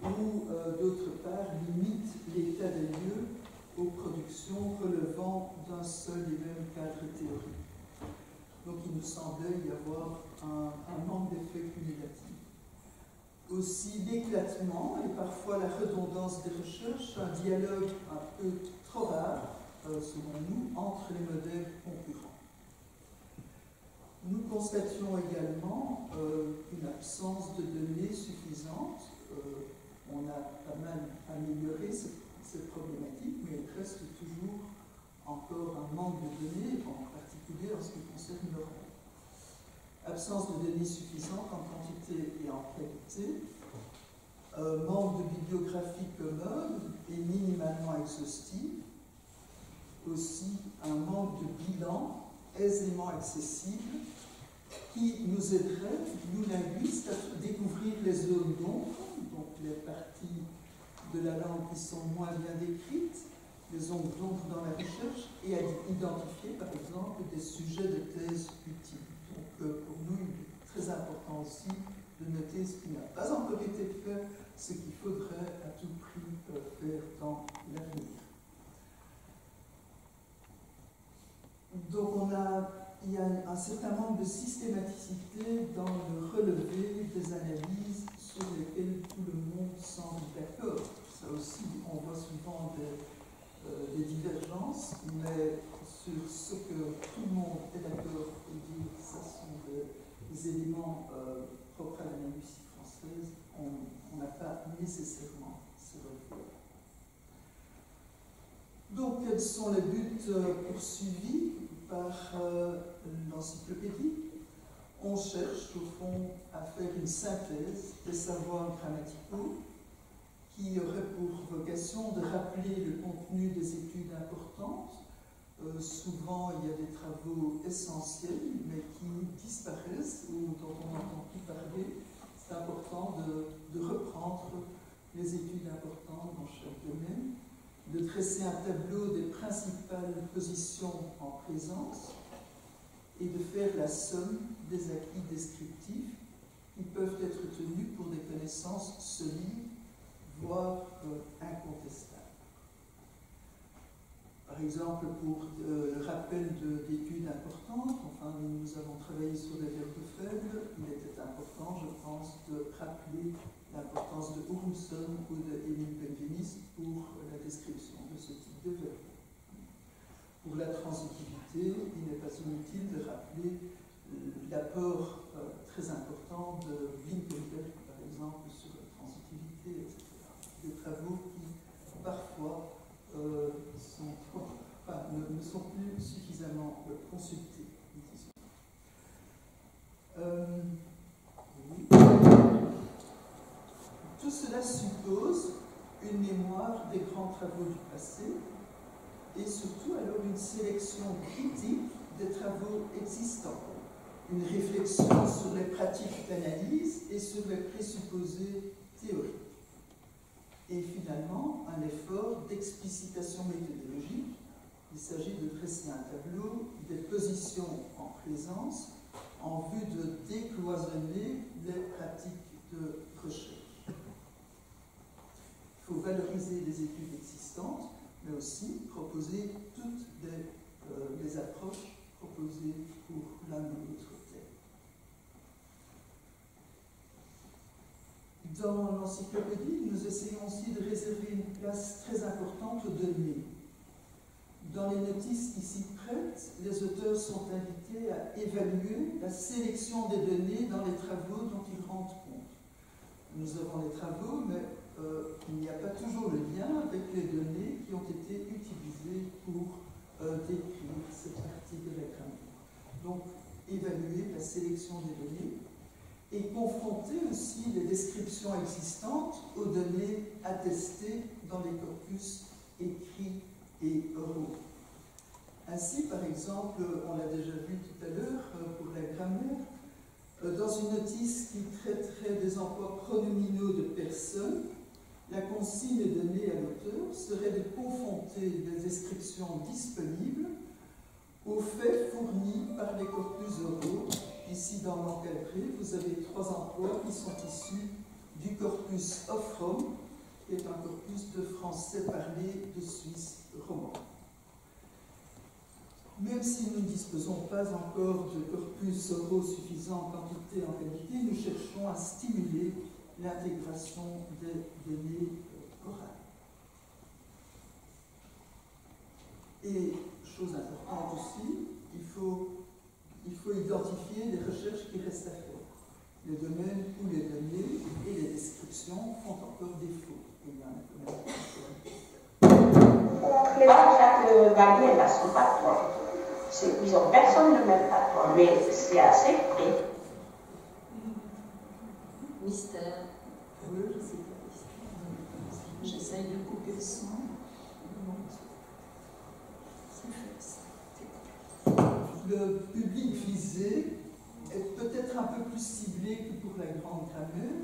ou d'autre part limite l'état des lieux aux productions relevant d'un seul et même cadre théorique. Donc il nous semblait y avoir un manque d'effet cumulatif. Aussi l'éclatement et parfois la redondance des recherches, un dialogue un peu trop rare, selon nous, entre les modèles concurrents. Nous constations également une absence de données suffisantes. On a pas mal amélioré cette problématique, mais il reste toujours encore un manque de données, en particulier en ce qui concerne l'oral. Absence de données suffisantes en quantité et en qualité, manque de bibliographie commode et minimalement exhaustive, aussi un manque de bilan aisément accessible qui nous aiderait, nous linguistes, à découvrir les zones d'ombre, donc les parties de la langue qui sont moins bien décrites, les zones d'ombre dans la recherche, et à identifier par exemple des sujets de thèse utiles. Donc pour nous, il est très important aussi de noter ce qui n'a pas encore été fait, ce qu'il faudrait à tout prix faire dans l'avenir. Donc il y a un certain manque de systématicité dans le relevé des analyses sur lesquelles tout le monde semble d'accord. Ça aussi, on voit souvent des divergences, mais sur ce que tout le monde est d'accord pour dire, ça sont des éléments propres à la linguistique française, on n'a pas nécessairement ces relevés. Donc, quels sont les buts poursuivis par l'encyclopédie? On cherche, au fond, à faire une synthèse des savoirs grammaticaux qui aurait pour vocation de rappeler le contenu des études importantes. Souvent, il y a des travaux essentiels, mais qui disparaissent ou dont on n'entend plus parler. C'est important de reprendre les études importantes dans chaque domaine, de dresser un tableau des principales positions en présence et de faire la somme des acquis descriptifs qui peuvent être tenus pour des connaissances solides, voire incontestable. Par exemple, pour le rappel d'études importantes, enfin, nous avons travaillé sur les verbes faibles, il était important, je pense, de rappeler l'importance de Urumson ou de Émile Benveniste pour la description de ce type de verbe. Pour la transitivité, il n'est pas inutile de rappeler l'apport très important de Blinkenberg, par exemple, sur la transitivité, etc. Des travaux qui, parfois, ne sont plus suffisamment consultés. Oui. Tout cela suppose une mémoire des grands travaux du passé et surtout alors une sélection critique des travaux existants, une réflexion sur les pratiques d'analyse et sur les présupposés théoriques. Et finalement, un effort d'explicitation méthodologique. Il s'agit de dresser un tableau des positions en présence en vue de décloisonner les pratiques de recherche. Il faut valoriser les études existantes, mais aussi proposer toutes les approches proposées pour l'un ou l'autre thème. Dans l'encyclopédie, nous essayons aussi de réserver une place très importante aux données. Dans les notices ici prêtes, les auteurs sont invités à évaluer la sélection des données dans les travaux dont ils rendent compte. Nous avons les travaux, mais il n'y a pas toujours le lien avec les données qui ont été utilisées pour décrire cette partie de la grammaire. Donc, évaluer la sélection des données et confronter aussi les descriptions existantes aux données attestées dans les corpus écrits et oraux. Ainsi, par exemple, on l'a déjà vu tout à l'heure pour la grammaire, dans une notice qui traiterait des emplois pronominaux de personnes, la consigne donnée à l'auteur serait de confronter les descriptions disponibles aux faits fournis par les corpus oraux. Ici, dans l'encadré, vous avez 3 emplois qui sont issus du corpus Offrom, qui est un corpus de français parlé de Suisse romand. Même si nous ne disposons pas encore de corpus oraux suffisants en quantité et en qualité, nous cherchons à stimuler l'intégration des données orales. Et, chose importante aussi, il faut identifier les recherches qui restent à faire. Les domaines où les données et les descriptions font encore défaut. Il y en a quand même. Chaque Daniel a son patron. Disons, personne ne met patron, mais c'est assez près. Mystère. Oui, je sais pas. J'essaye de couper le son. Le public visé est peut-être un peu plus ciblé que pour la grande grammaire.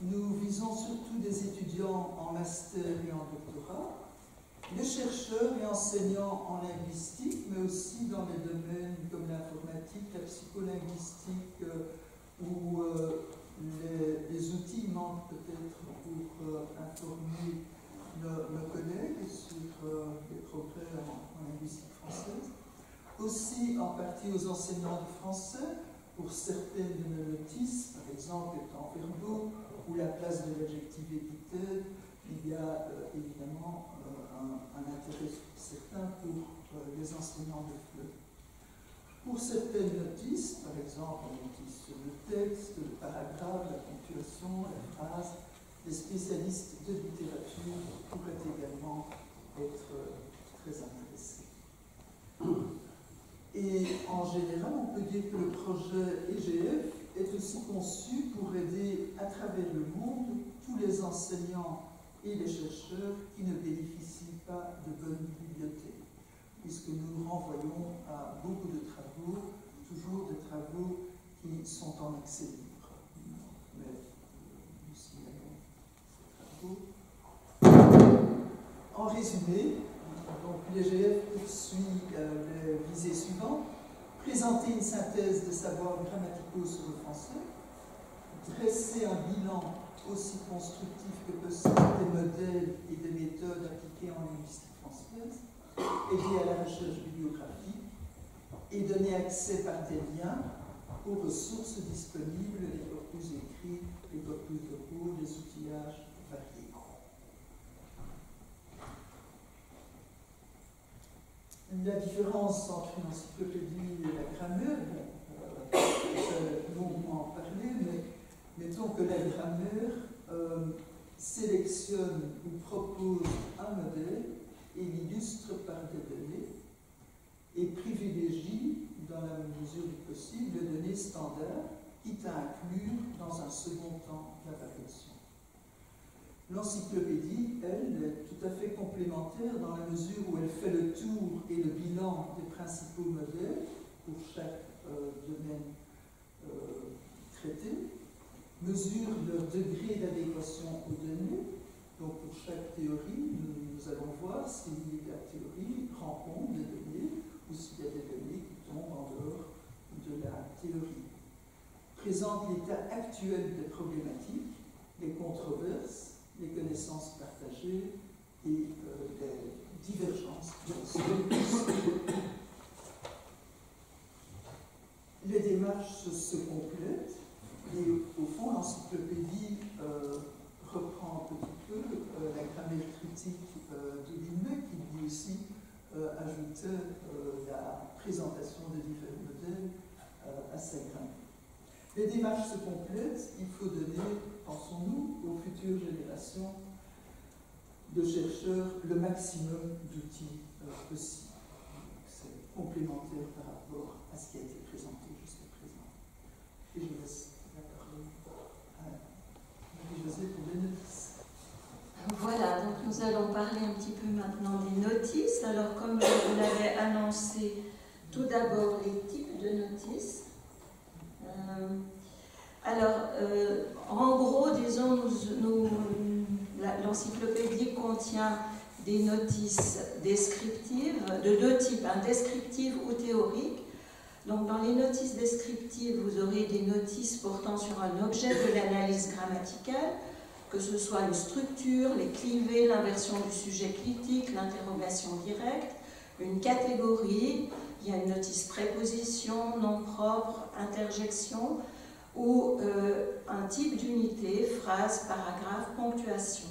Nous visons surtout des étudiants en master et en doctorat, les chercheurs et enseignants en linguistique, mais aussi dans les domaines comme l'informatique, la psycholinguistique ou les outils manquent peut-être pour informer nos collègues sur les progrès en linguistique française. Aussi en partie aux enseignants de français, pour certaines de nos notices, par exemple les temps verbaux ou la place de l'adjectif épithète, il y a évidemment un intérêt certain pour les enseignants de FLE. Pour certaines notices, par exemple la notice sur le texte, le paragraphe, la ponctuation, la phrase, les spécialistes de littérature pourraient également être très intéressés. Et en général, on peut dire que le projet EGF est aussi conçu pour aider à travers le monde tous les enseignants et les chercheurs qui ne bénéficient pas de bonnes bibliothèques, puisque nous renvoyons à beaucoup de travaux, toujours des travaux qui sont en accès libre. Mais nous signalons ces travaux. En résumé, donc l'EGF poursuit les visées suivantes: présenter une synthèse des savoirs grammaticaux sur le français, dresser un bilan aussi constructif que possible des modèles et des méthodes appliquées en linguistique française, aider à la recherche bibliographique et donner accès par des liens aux ressources disponibles, les corpus écrits, les corpus vocaux, les outillages variés. La différence entre une encyclopédie et la grammaire, bon, j'ai longuement parlé, mais mettons que la grammaire sélectionne ou propose un modèle et l'illustre par des données et privilégie, dans la mesure du possible, les données standards, quitte à inclure dans un second temps la variation. L'encyclopédie, elle, est tout à fait complémentaire dans la mesure où elle fait le tour et le bilan des principaux modèles pour chaque domaine traité, mesure leur degré d'adéquation aux données. Donc pour chaque théorie, nous allons voir si la théorie rend compte des données ou s'il y a des données qui tombent en dehors de la théorie. Présente l'état actuel des problématiques, les controverses, les connaissances partagées et les divergences. Les démarches se complètent et au fond l'encyclopédie reprend un petit peu la grammaire critique de Linné qui lui aussi ajoutait la présentation des divers modèles à sa grammaire. Les démarches se complètent, il faut donner, pensons-nous, aux futures générations de chercheurs le maximum d'outils possibles. C'est complémentaire par rapport à ce qui a été présenté jusqu'à présent. Et je laisse la parole à Marie-Josée pour les notices. Voilà, donc nous allons parler un petit peu maintenant des notices. Alors, comme je vous l'avais annoncé, tout d'abord les types de notices. En gros, disons, l'encyclopédie contient des notices descriptives de deux types, descriptives ou théoriques. Donc, dans les notices descriptives, vous aurez des notices portant sur un objet de l'analyse grammaticale, que ce soit une structure, les clivés, l'inversion du sujet critique, l'interrogation directe, une catégorie, il y a une notice préposition, nom propre, interjection, ou un type d'unité, phrase, paragraphe, ponctuation.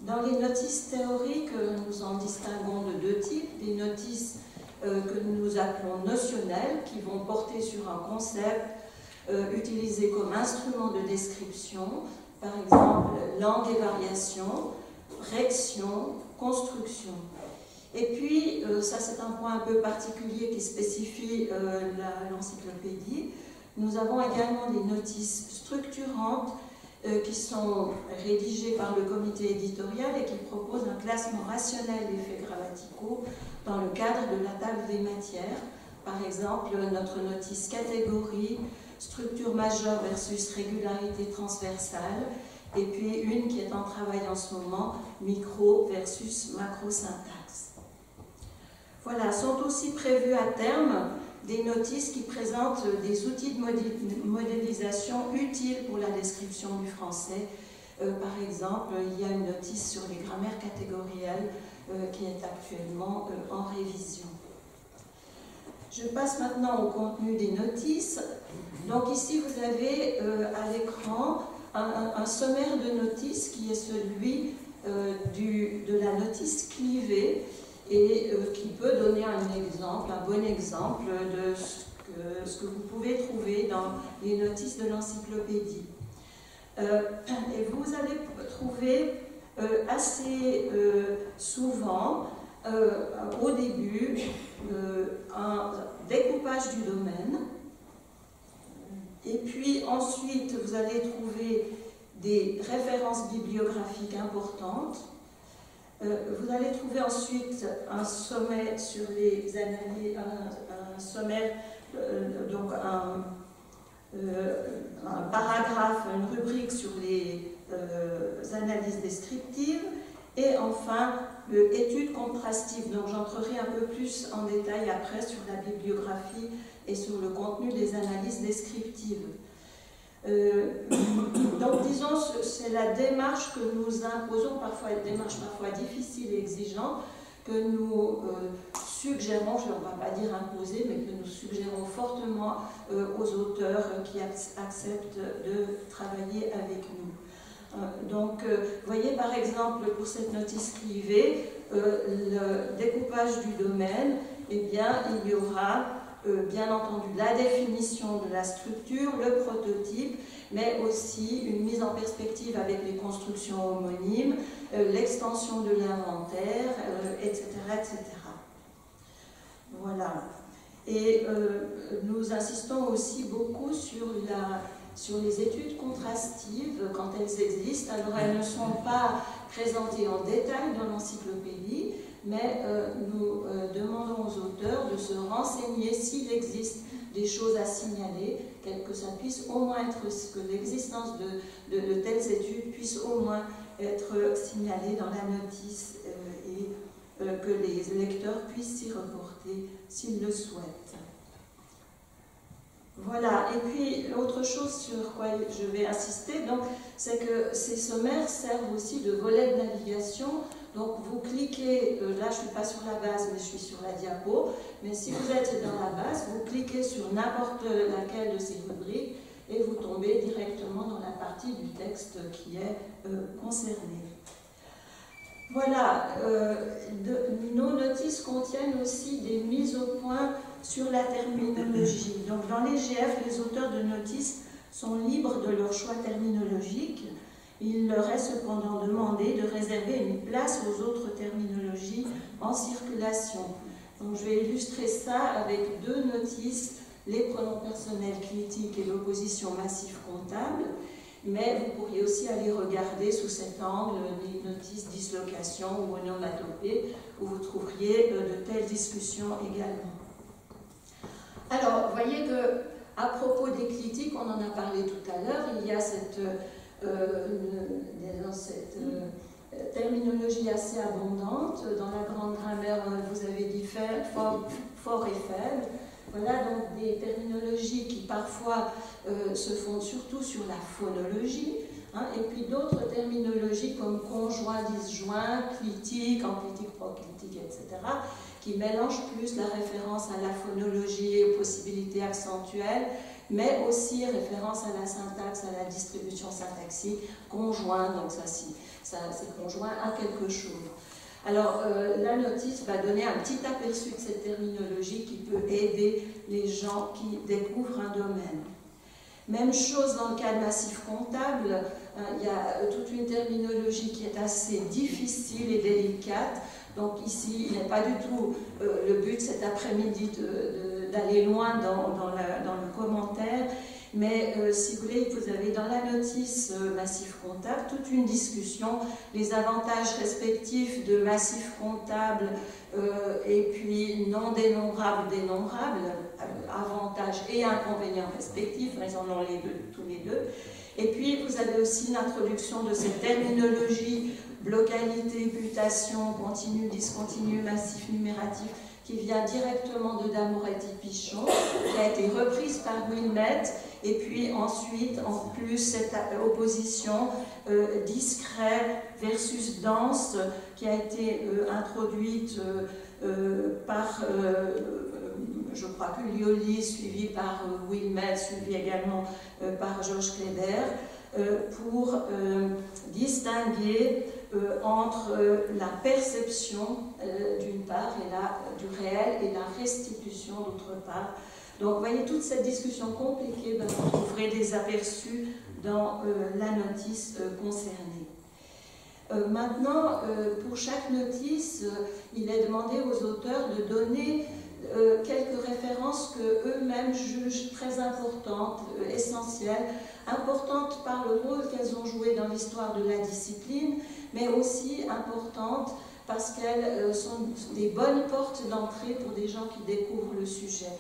Dans les notices théoriques, nous en distinguons de deux types, des notices que nous appelons notionnelles, qui vont porter sur un concept utilisé comme instrument de description, par exemple langue et variation, réaction, construction. Et puis, ça c'est un point un peu particulier qui spécifie l'encyclopédie, nous avons également des notices structurantes qui sont rédigées par le comité éditorial et qui proposent un classement rationnel des faits grammaticaux dans le cadre de la table des matières. Par exemple, notre notice catégorie, structure majeure versus régularité transversale, et puis une qui est en travail en ce moment, micro versus macro-syntaxe. Voilà, sont aussi prévues à terme des notices qui présentent des outils de modélisation utiles pour la description du français. Par exemple, il y a une notice sur les grammaires catégorielles qui est actuellement en révision. Je passe maintenant au contenu des notices. Donc ici, vous avez à l'écran un sommaire de notices qui est celui de la notice clivée et qui peut donner un bon exemple de ce que vous pouvez trouver dans les notices de l'encyclopédie. Et vous allez trouver assez souvent, au début, un découpage du domaine. Et puis ensuite, vous allez trouver des références bibliographiques importantes. Vous allez trouver ensuite un sommaire sur les analyses, un sommaire, donc un paragraphe, une rubrique sur les analyses descriptives, et enfin études contrastives. Donc j'entrerai un peu plus en détail après sur la bibliographie et sur le contenu des analyses descriptives. Donc disons, c'est la démarche que nous imposons, parfois une démarche parfois difficile et exigeante, que nous suggérons, je ne vais pas dire imposer, mais que nous suggérons fortement aux auteurs qui acceptent de travailler avec nous. Donc, vous voyez par exemple pour cette notice privée, le découpage du domaine, eh bien il y aura bien entendu la définition de la structure, le prototype, mais aussi une mise en perspective avec les constructions homonymes, l'extension de l'inventaire, etc., etc. Voilà. Et nous insistons aussi beaucoup sur les études contrastives quand elles existent. Alors elles ne sont pas présentées en détail dans l'encyclopédie, mais nous demandons aux auteurs de se renseigner s'il existe des choses à signaler, que ça puisse au moins être, que l'existence de telles études puisse au moins être signalée dans la notice et que les lecteurs puissent s'y reporter s'ils le souhaitent. Voilà, et puis autre chose sur quoi je vais insister, c'est que ces sommaires servent aussi de volet de navigation. Donc vous cliquez, là je ne suis pas sur la base mais je suis sur la diapo, mais si vous êtes dans la base, vous cliquez sur n'importe laquelle de ces rubriques et vous tombez directement dans la partie du texte qui est concernée. Voilà, nos notices contiennent aussi des mises au point sur la terminologie. Donc dans les GF, les auteurs de notices sont libres de leur choix terminologique. Il leur est cependant demandé de réserver une place aux autres terminologies en circulation. Donc je vais illustrer ça avec deux notices, les pronoms personnels critiques et l'opposition massif comptable, mais vous pourriez aussi aller regarder sous cet angle les notices dislocation ou onomatopée, où vous trouveriez de telles discussions également. Alors, vous voyez qu'à propos des critiques, on en a parlé tout à l'heure, il y a cette terminologie assez abondante. Dans la grande grammaire, vous avez dit fort et faible. Voilà donc des terminologies qui parfois se fondent surtout sur la phonologie, hein, et puis d'autres terminologies comme conjoint, disjoint, clitique, enclitique, proclitique, etc., qui mélangent plus la référence à la phonologie et aux possibilités accentuelles, mais aussi référence à la syntaxe, à la distribution syntaxique, conjoint, donc ça c'est conjoint à quelque chose. Alors, la notice va donner un petit aperçu de cette terminologie qui peut aider les gens qui découvrent un domaine. Même chose dans le cas de massif comptable, il y a toute une terminologie qui est assez difficile et délicate. Donc ici, il n'est pas du tout le but cet après-midi d'aller loin dans le commentaire, mais si vous voulez, vous avez dans la notice massif comptable toute une discussion, les avantages respectifs de massif comptable et puis non dénombrable, dénombrable, avantages et inconvénients respectifs, ils en ont tous les deux. Et puis vous avez aussi l'introduction de cette terminologie localité, mutation, continu, discontinu, massif, numératif, qui vient directement de Damoretti-Pichon, qui a été reprise par Wilmette, et puis ensuite, en plus, cette opposition discret versus dense, qui a été introduite par, je crois que Lioli, suivi par Wilmette, suivi également par Georges Cléder, pour distinguer entre la perception d'une part et du réel et la restitution d'autre part. Donc vous voyez toute cette discussion compliquée, vous trouverez des aperçus dans la notice concernée. Maintenant, pour chaque notice, il est demandé aux auteurs de donner quelques références qu'eux-mêmes jugent très importantes, essentielles, importantes par le rôle qu'elles ont joué dans l'histoire de la discipline, mais aussi importantes parce qu'elles sont des bonnes portes d'entrée pour des gens qui découvrent le sujet.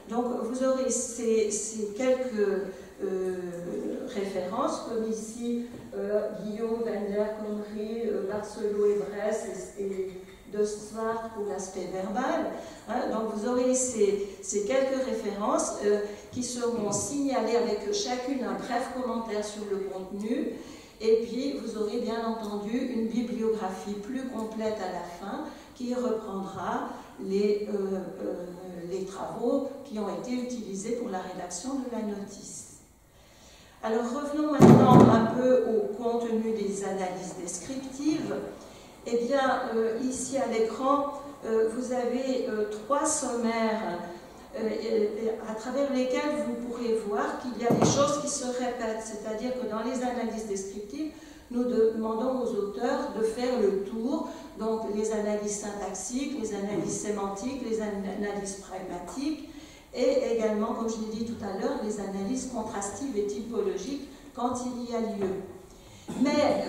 Donc vous aurez ces quelques références, comme ici Guillaume, Bender, Connery, Barcelot et Bresse et de Swart pour l'aspect verbal. Donc vous aurez ces quelques références qui seront signalées avec chacune un bref commentaire sur le contenu. Et puis vous aurez bien entendu une bibliographie plus complète à la fin qui reprendra les travaux qui ont été utilisés pour la rédaction de la notice. Alors revenons maintenant un peu au contenu des analyses descriptives. Eh bien, ici à l'écran, vous avez 3 sommaires à travers lesquels vous pourrez voir qu'il y a des choses qui se répètent. C'est-à-dire que dans les analyses descriptives, nous demandons aux auteurs de faire le tour, donc les analyses syntaxiques, les analyses sémantiques, les analyses pragmatiques, et également, comme je l'ai dit tout à l'heure, les analyses contrastives et typologiques quand il y a lieu. Mais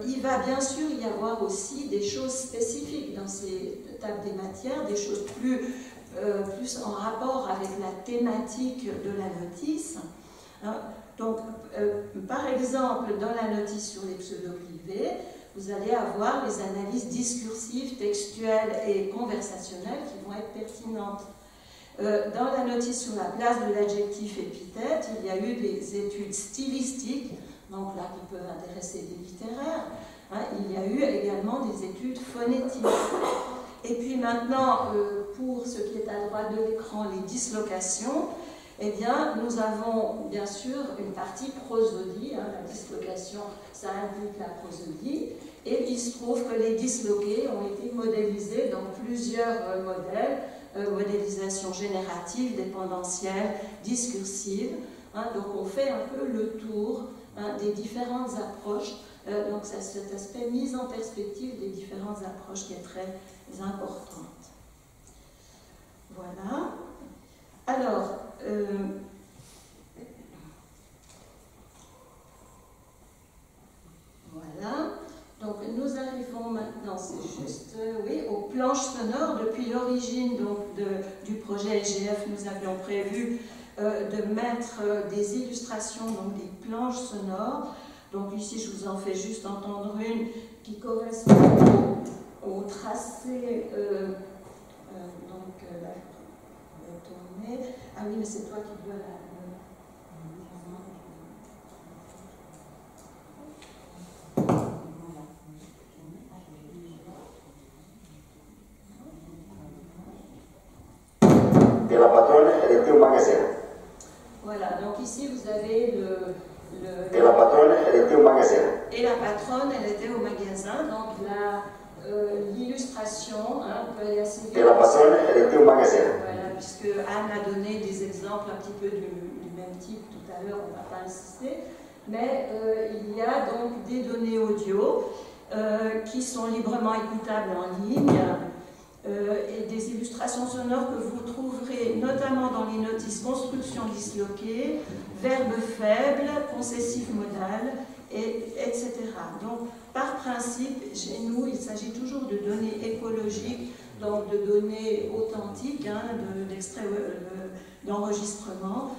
il va bien sûr y avoir aussi des choses spécifiques dans ces tables des matières, des choses plus en rapport avec la thématique de la notice. Donc, par exemple, dans la notice sur les pseudo-privés, vous allez avoir les analyses discursives, textuelles et conversationnelles qui vont être pertinentes. Dans la notice sur la place de l'adjectif épithète, il y a eu des études stylistiques, donc là qui peuvent intéresser des littéraires. Il y a eu également des études phonétiques. Et puis maintenant, pour ce qui est à droite de l'écran, les dislocations, eh bien, nous avons bien sûr une partie prosodie. La dislocation, ça implique la prosodie. Et il se trouve que les disloqués ont été modélisés dans plusieurs modèles. Modélisation générative, dépendentielle, discursive. Donc on fait un peu le tour des différentes approches. Donc c'est cet aspect mise en perspective des différentes approches qui est très importante. Voilà. Alors, voilà. Donc nous arrivons maintenant, c'est juste, oui, aux planches sonores. Depuis l'origine du projet EGF, nous avions prévu de mettre des illustrations, donc des planches sonores. Donc ici, je vous en fais juste entendre une qui correspond au tracé. Donc là, je vais tourner. Ah oui, mais c'est toi qui dois la... Et la patronne, elle était au magasin. Voilà, donc ici vous avez Et la patronne, elle était au magasin. Et la patronne, elle était au magasin, donc l'illustration peut aller assez vite. Et la patronne, elle était au magasin. Voilà, puisque Anne a donné des exemples un petit peu du même type tout à l'heure, on ne va pas insister. Mais il y a donc des données audio qui sont librement écoutables en ligne. Et des illustrations sonores que vous trouverez notamment dans les notices construction disloquée, verbe faible, possessif modal, etc. Donc, par principe, chez nous, il s'agit toujours de données écologiques, donc de données authentiques, d'extraits d'enregistrement.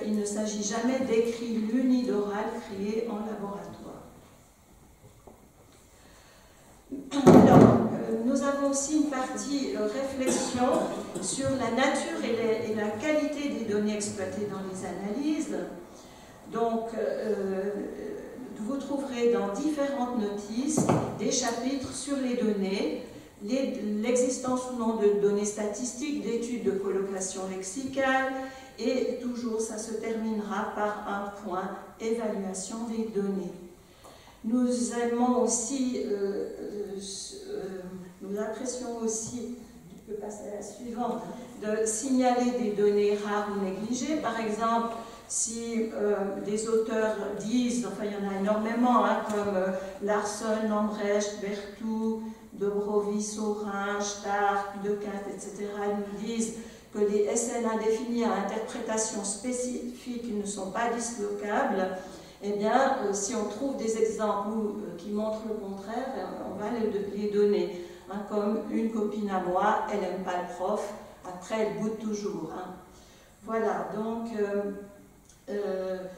Il ne s'agit jamais d'écrits lus ni d'oral créés en laboratoire. Alors, nous avons aussi une partie réflexion sur la nature et la qualité des données exploitées dans les analyses. Donc, vous trouverez dans différentes notices des chapitres sur les données, l'existence ou non de données statistiques, d'études de colocation lexicale, et toujours ça se terminera par un point évaluation des données. Nous aimons aussi, nous apprécions aussi, je peux passer à la suivante, de signaler des données rares ou négligées. Par exemple, si des auteurs disent, enfin il y en a énormément, comme Larsson, Lambrecht, Berthoud, Dobrovi, Saurin, Stark, Dequinte, etc., nous disent que les SN indéfinis à interprétation spécifique ne sont pas dislocables. Eh bien, si on trouve des exemples qui montrent le contraire, on va les donner. Comme une copine à moi, elle n'aime pas le prof, après elle boude toujours. Voilà, donc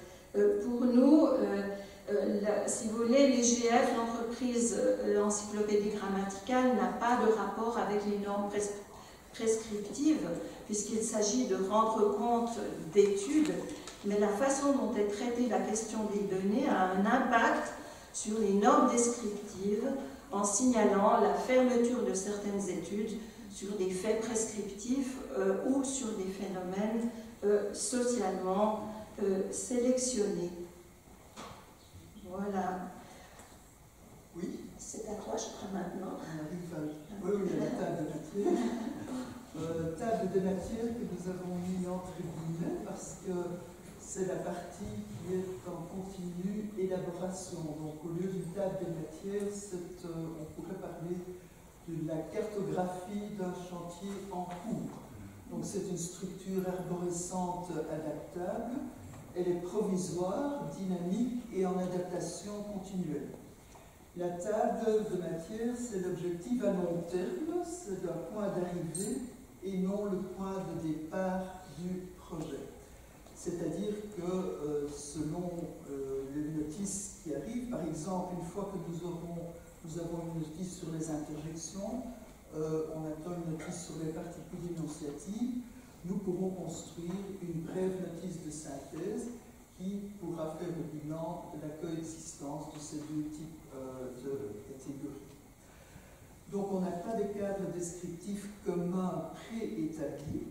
pour nous, Si vous voulez, l'IGF, l'entreprise Encyclopédie Grammaticale, n'a pas de rapport avec les normes prescriptives, puisqu'il s'agit de rendre compte d'études, mais la façon dont est traitée la question des données a un impact sur les normes descriptives en signalant la fermeture de certaines études sur des faits prescriptifs ou sur des phénomènes socialement sélectionnés. Voilà. Oui. C'est à toi, je crois, maintenant. Oui, à la table de matière. Table de matière que nous avons mis entre guillemets parce que c'est la partie qui est en continue élaboration. Donc au lieu d'une table de matière, on pourrait parler de la cartographie d'un chantier en cours. Donc c'est une structure arborescente adaptable. Elle est provisoire, dynamique et en adaptation continuelle. La table de matière, c'est l'objectif à long terme, c'est un point d'arrivée et non le point de départ du projet. C'est-à-dire que selon les notices qui arrivent, par exemple, une fois que nous avons une notice sur les interjections, on attend une notice sur les particules énonciatives, nous pourrons construire une brève notice de synthèse qui pourra faire le bilan de la coexistence de ces deux types de catégories. Donc on n'a pas de cadre descriptif commun préétabli.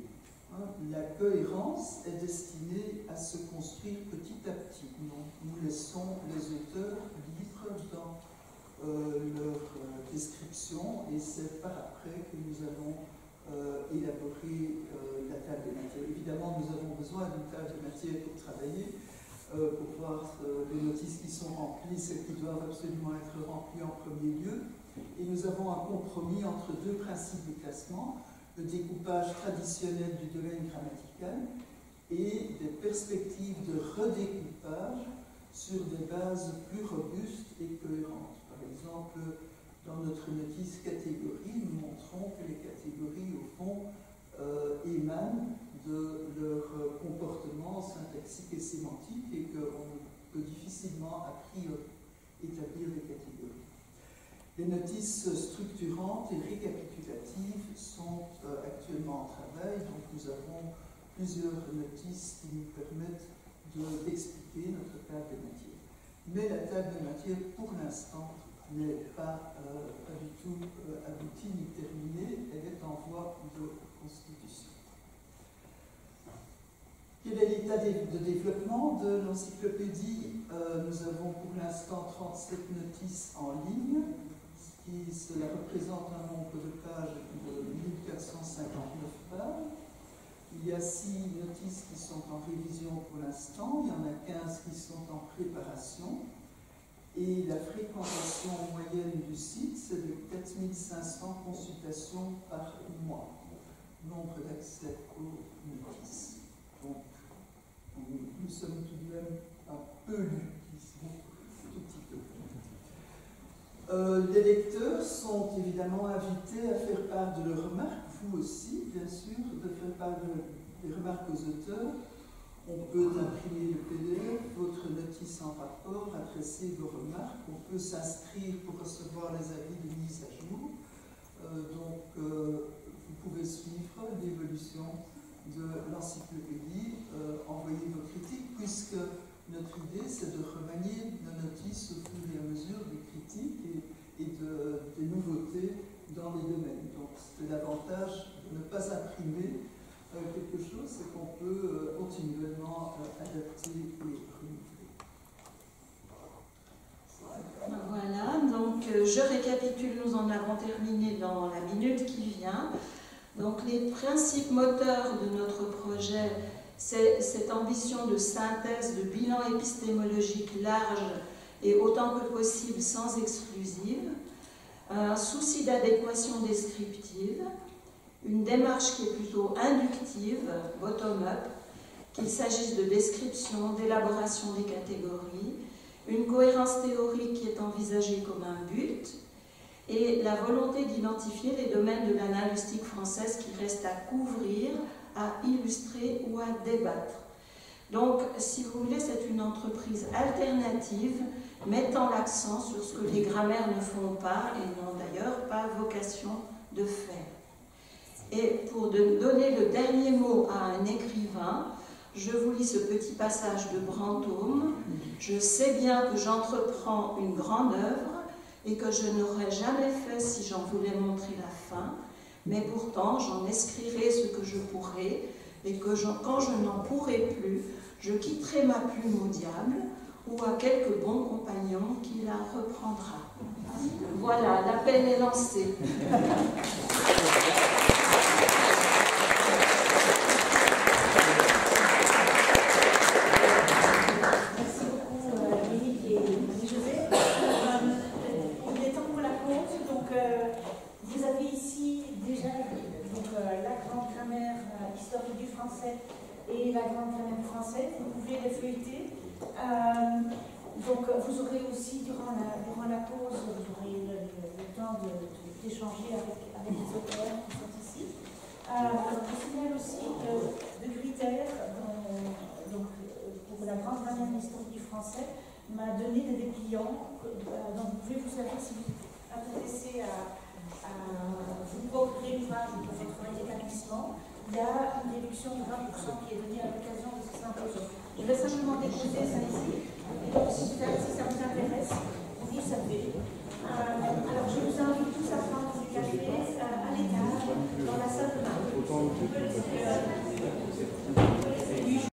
La cohérence est destinée à se construire petit à petit. Donc, nous laissons les auteurs libres dans leur description et c'est par après que nous allons élaborer la table de matière. Évidemment, nous avons besoin d'une table de matière pour travailler, pour voir les notices qui sont remplies, celles qui doivent absolument être remplies en premier lieu. Et nous avons un compromis entre deux principes de classement, le découpage traditionnel du domaine grammatical et des perspectives de redécoupage sur des bases plus robustes et cohérentes. Par exemple, dans notre notice catégorie, nous montrons que les catégories, au fond, émanent de leur comportement syntaxique et sémantique et qu'on peut difficilement, a priori, établir des catégories. Les notices structurantes et récapitulatives sont actuellement en travail, donc nous avons plusieurs notices qui nous permettent d'expliquer notre table de matière. Mais la table de matière, pour l'instant, n'est pas du tout aboutie ni terminée, elle est en voie de constitution. Quel est l'état de développement de l'encyclopédie? Nous avons pour l'instant 37 notices en ligne, cela représente un nombre de pages de 1459 pages. Il y a 6 notices qui sont en révision pour l'instant, il y en a 15 qui sont en préparation. Et la fréquentation moyenne du site, c'est de 4500 consultations par mois. Nombre d'accès aux notices. Donc, nous sommes tout de même un peu lus ici, tout petit peu. Les lecteurs sont évidemment invités à faire part de leurs remarques, vous aussi, bien sûr, de faire part des remarques aux auteurs. On peut imprimer le PDF, votre notice en rapport, adresser vos remarques. On peut s'inscrire pour recevoir les avis de mise à jour. Vous pouvez suivre l'évolution de l'encyclopédie, envoyer vos critiques, puisque notre idée, c'est de remanier nos notices au fur et à mesure des critiques et des nouveautés dans les domaines. Donc, c'est l'avantage de ne pas imprimer quelque chose, c'est qu'on peut continuellement adapter et renouveler. Voilà, donc je récapitule, nous en avons terminé dans la minute qui vient. Donc les principes moteurs de notre projet, c'est cette ambition de synthèse, de bilan épistémologique large et autant que possible sans exclusive, un souci d'adéquation descriptive, une démarche qui est plutôt inductive, bottom-up, qu'il s'agisse de description, d'élaboration des catégories, une cohérence théorique qui est envisagée comme un but, et la volonté d'identifier les domaines de la linguistique française qui restent à couvrir, à illustrer ou à débattre. Donc, si vous voulez, c'est une entreprise alternative mettant l'accent sur ce que les grammaires ne font pas et n'ont d'ailleurs pas vocation de faire. Et pour donner le dernier mot à un écrivain, je vous lis ce petit passage de Brantôme. « Je sais bien que j'entreprends une grande œuvre et que je n'aurais jamais fait si j'en voulais montrer la fin, mais pourtant j'en escrirai ce que je pourrai, et que quand je n'en pourrai plus, je quitterai ma plume au diable ou à quelque bon compagnon qui la reprendra. » Voilà, l'appel est lancé. Merci beaucoup, Monique et José. Il est temps pour la pause. Donc, vous avez ici déjà la grande grammaire historique du français et la grande grammaire française. Vous pouvez les feuilleter. Donc, vous aurez aussi, durant la pause, vous aurez le temps d'échanger avec les auteurs qui sont ici. Alors, je signale aussi deux critères. Donc, pour la grande grammaire historique du français, m'a donné des dépliants. Donc, vous pouvez vous servir si vous êtes intéressé à vous procurer l'ouvrage pour votre établissement. Il y a une déduction de 20% qui est donnée à l'occasion de ce symposium. Je vais simplement déposer ça ici. Et donc, si vous êtes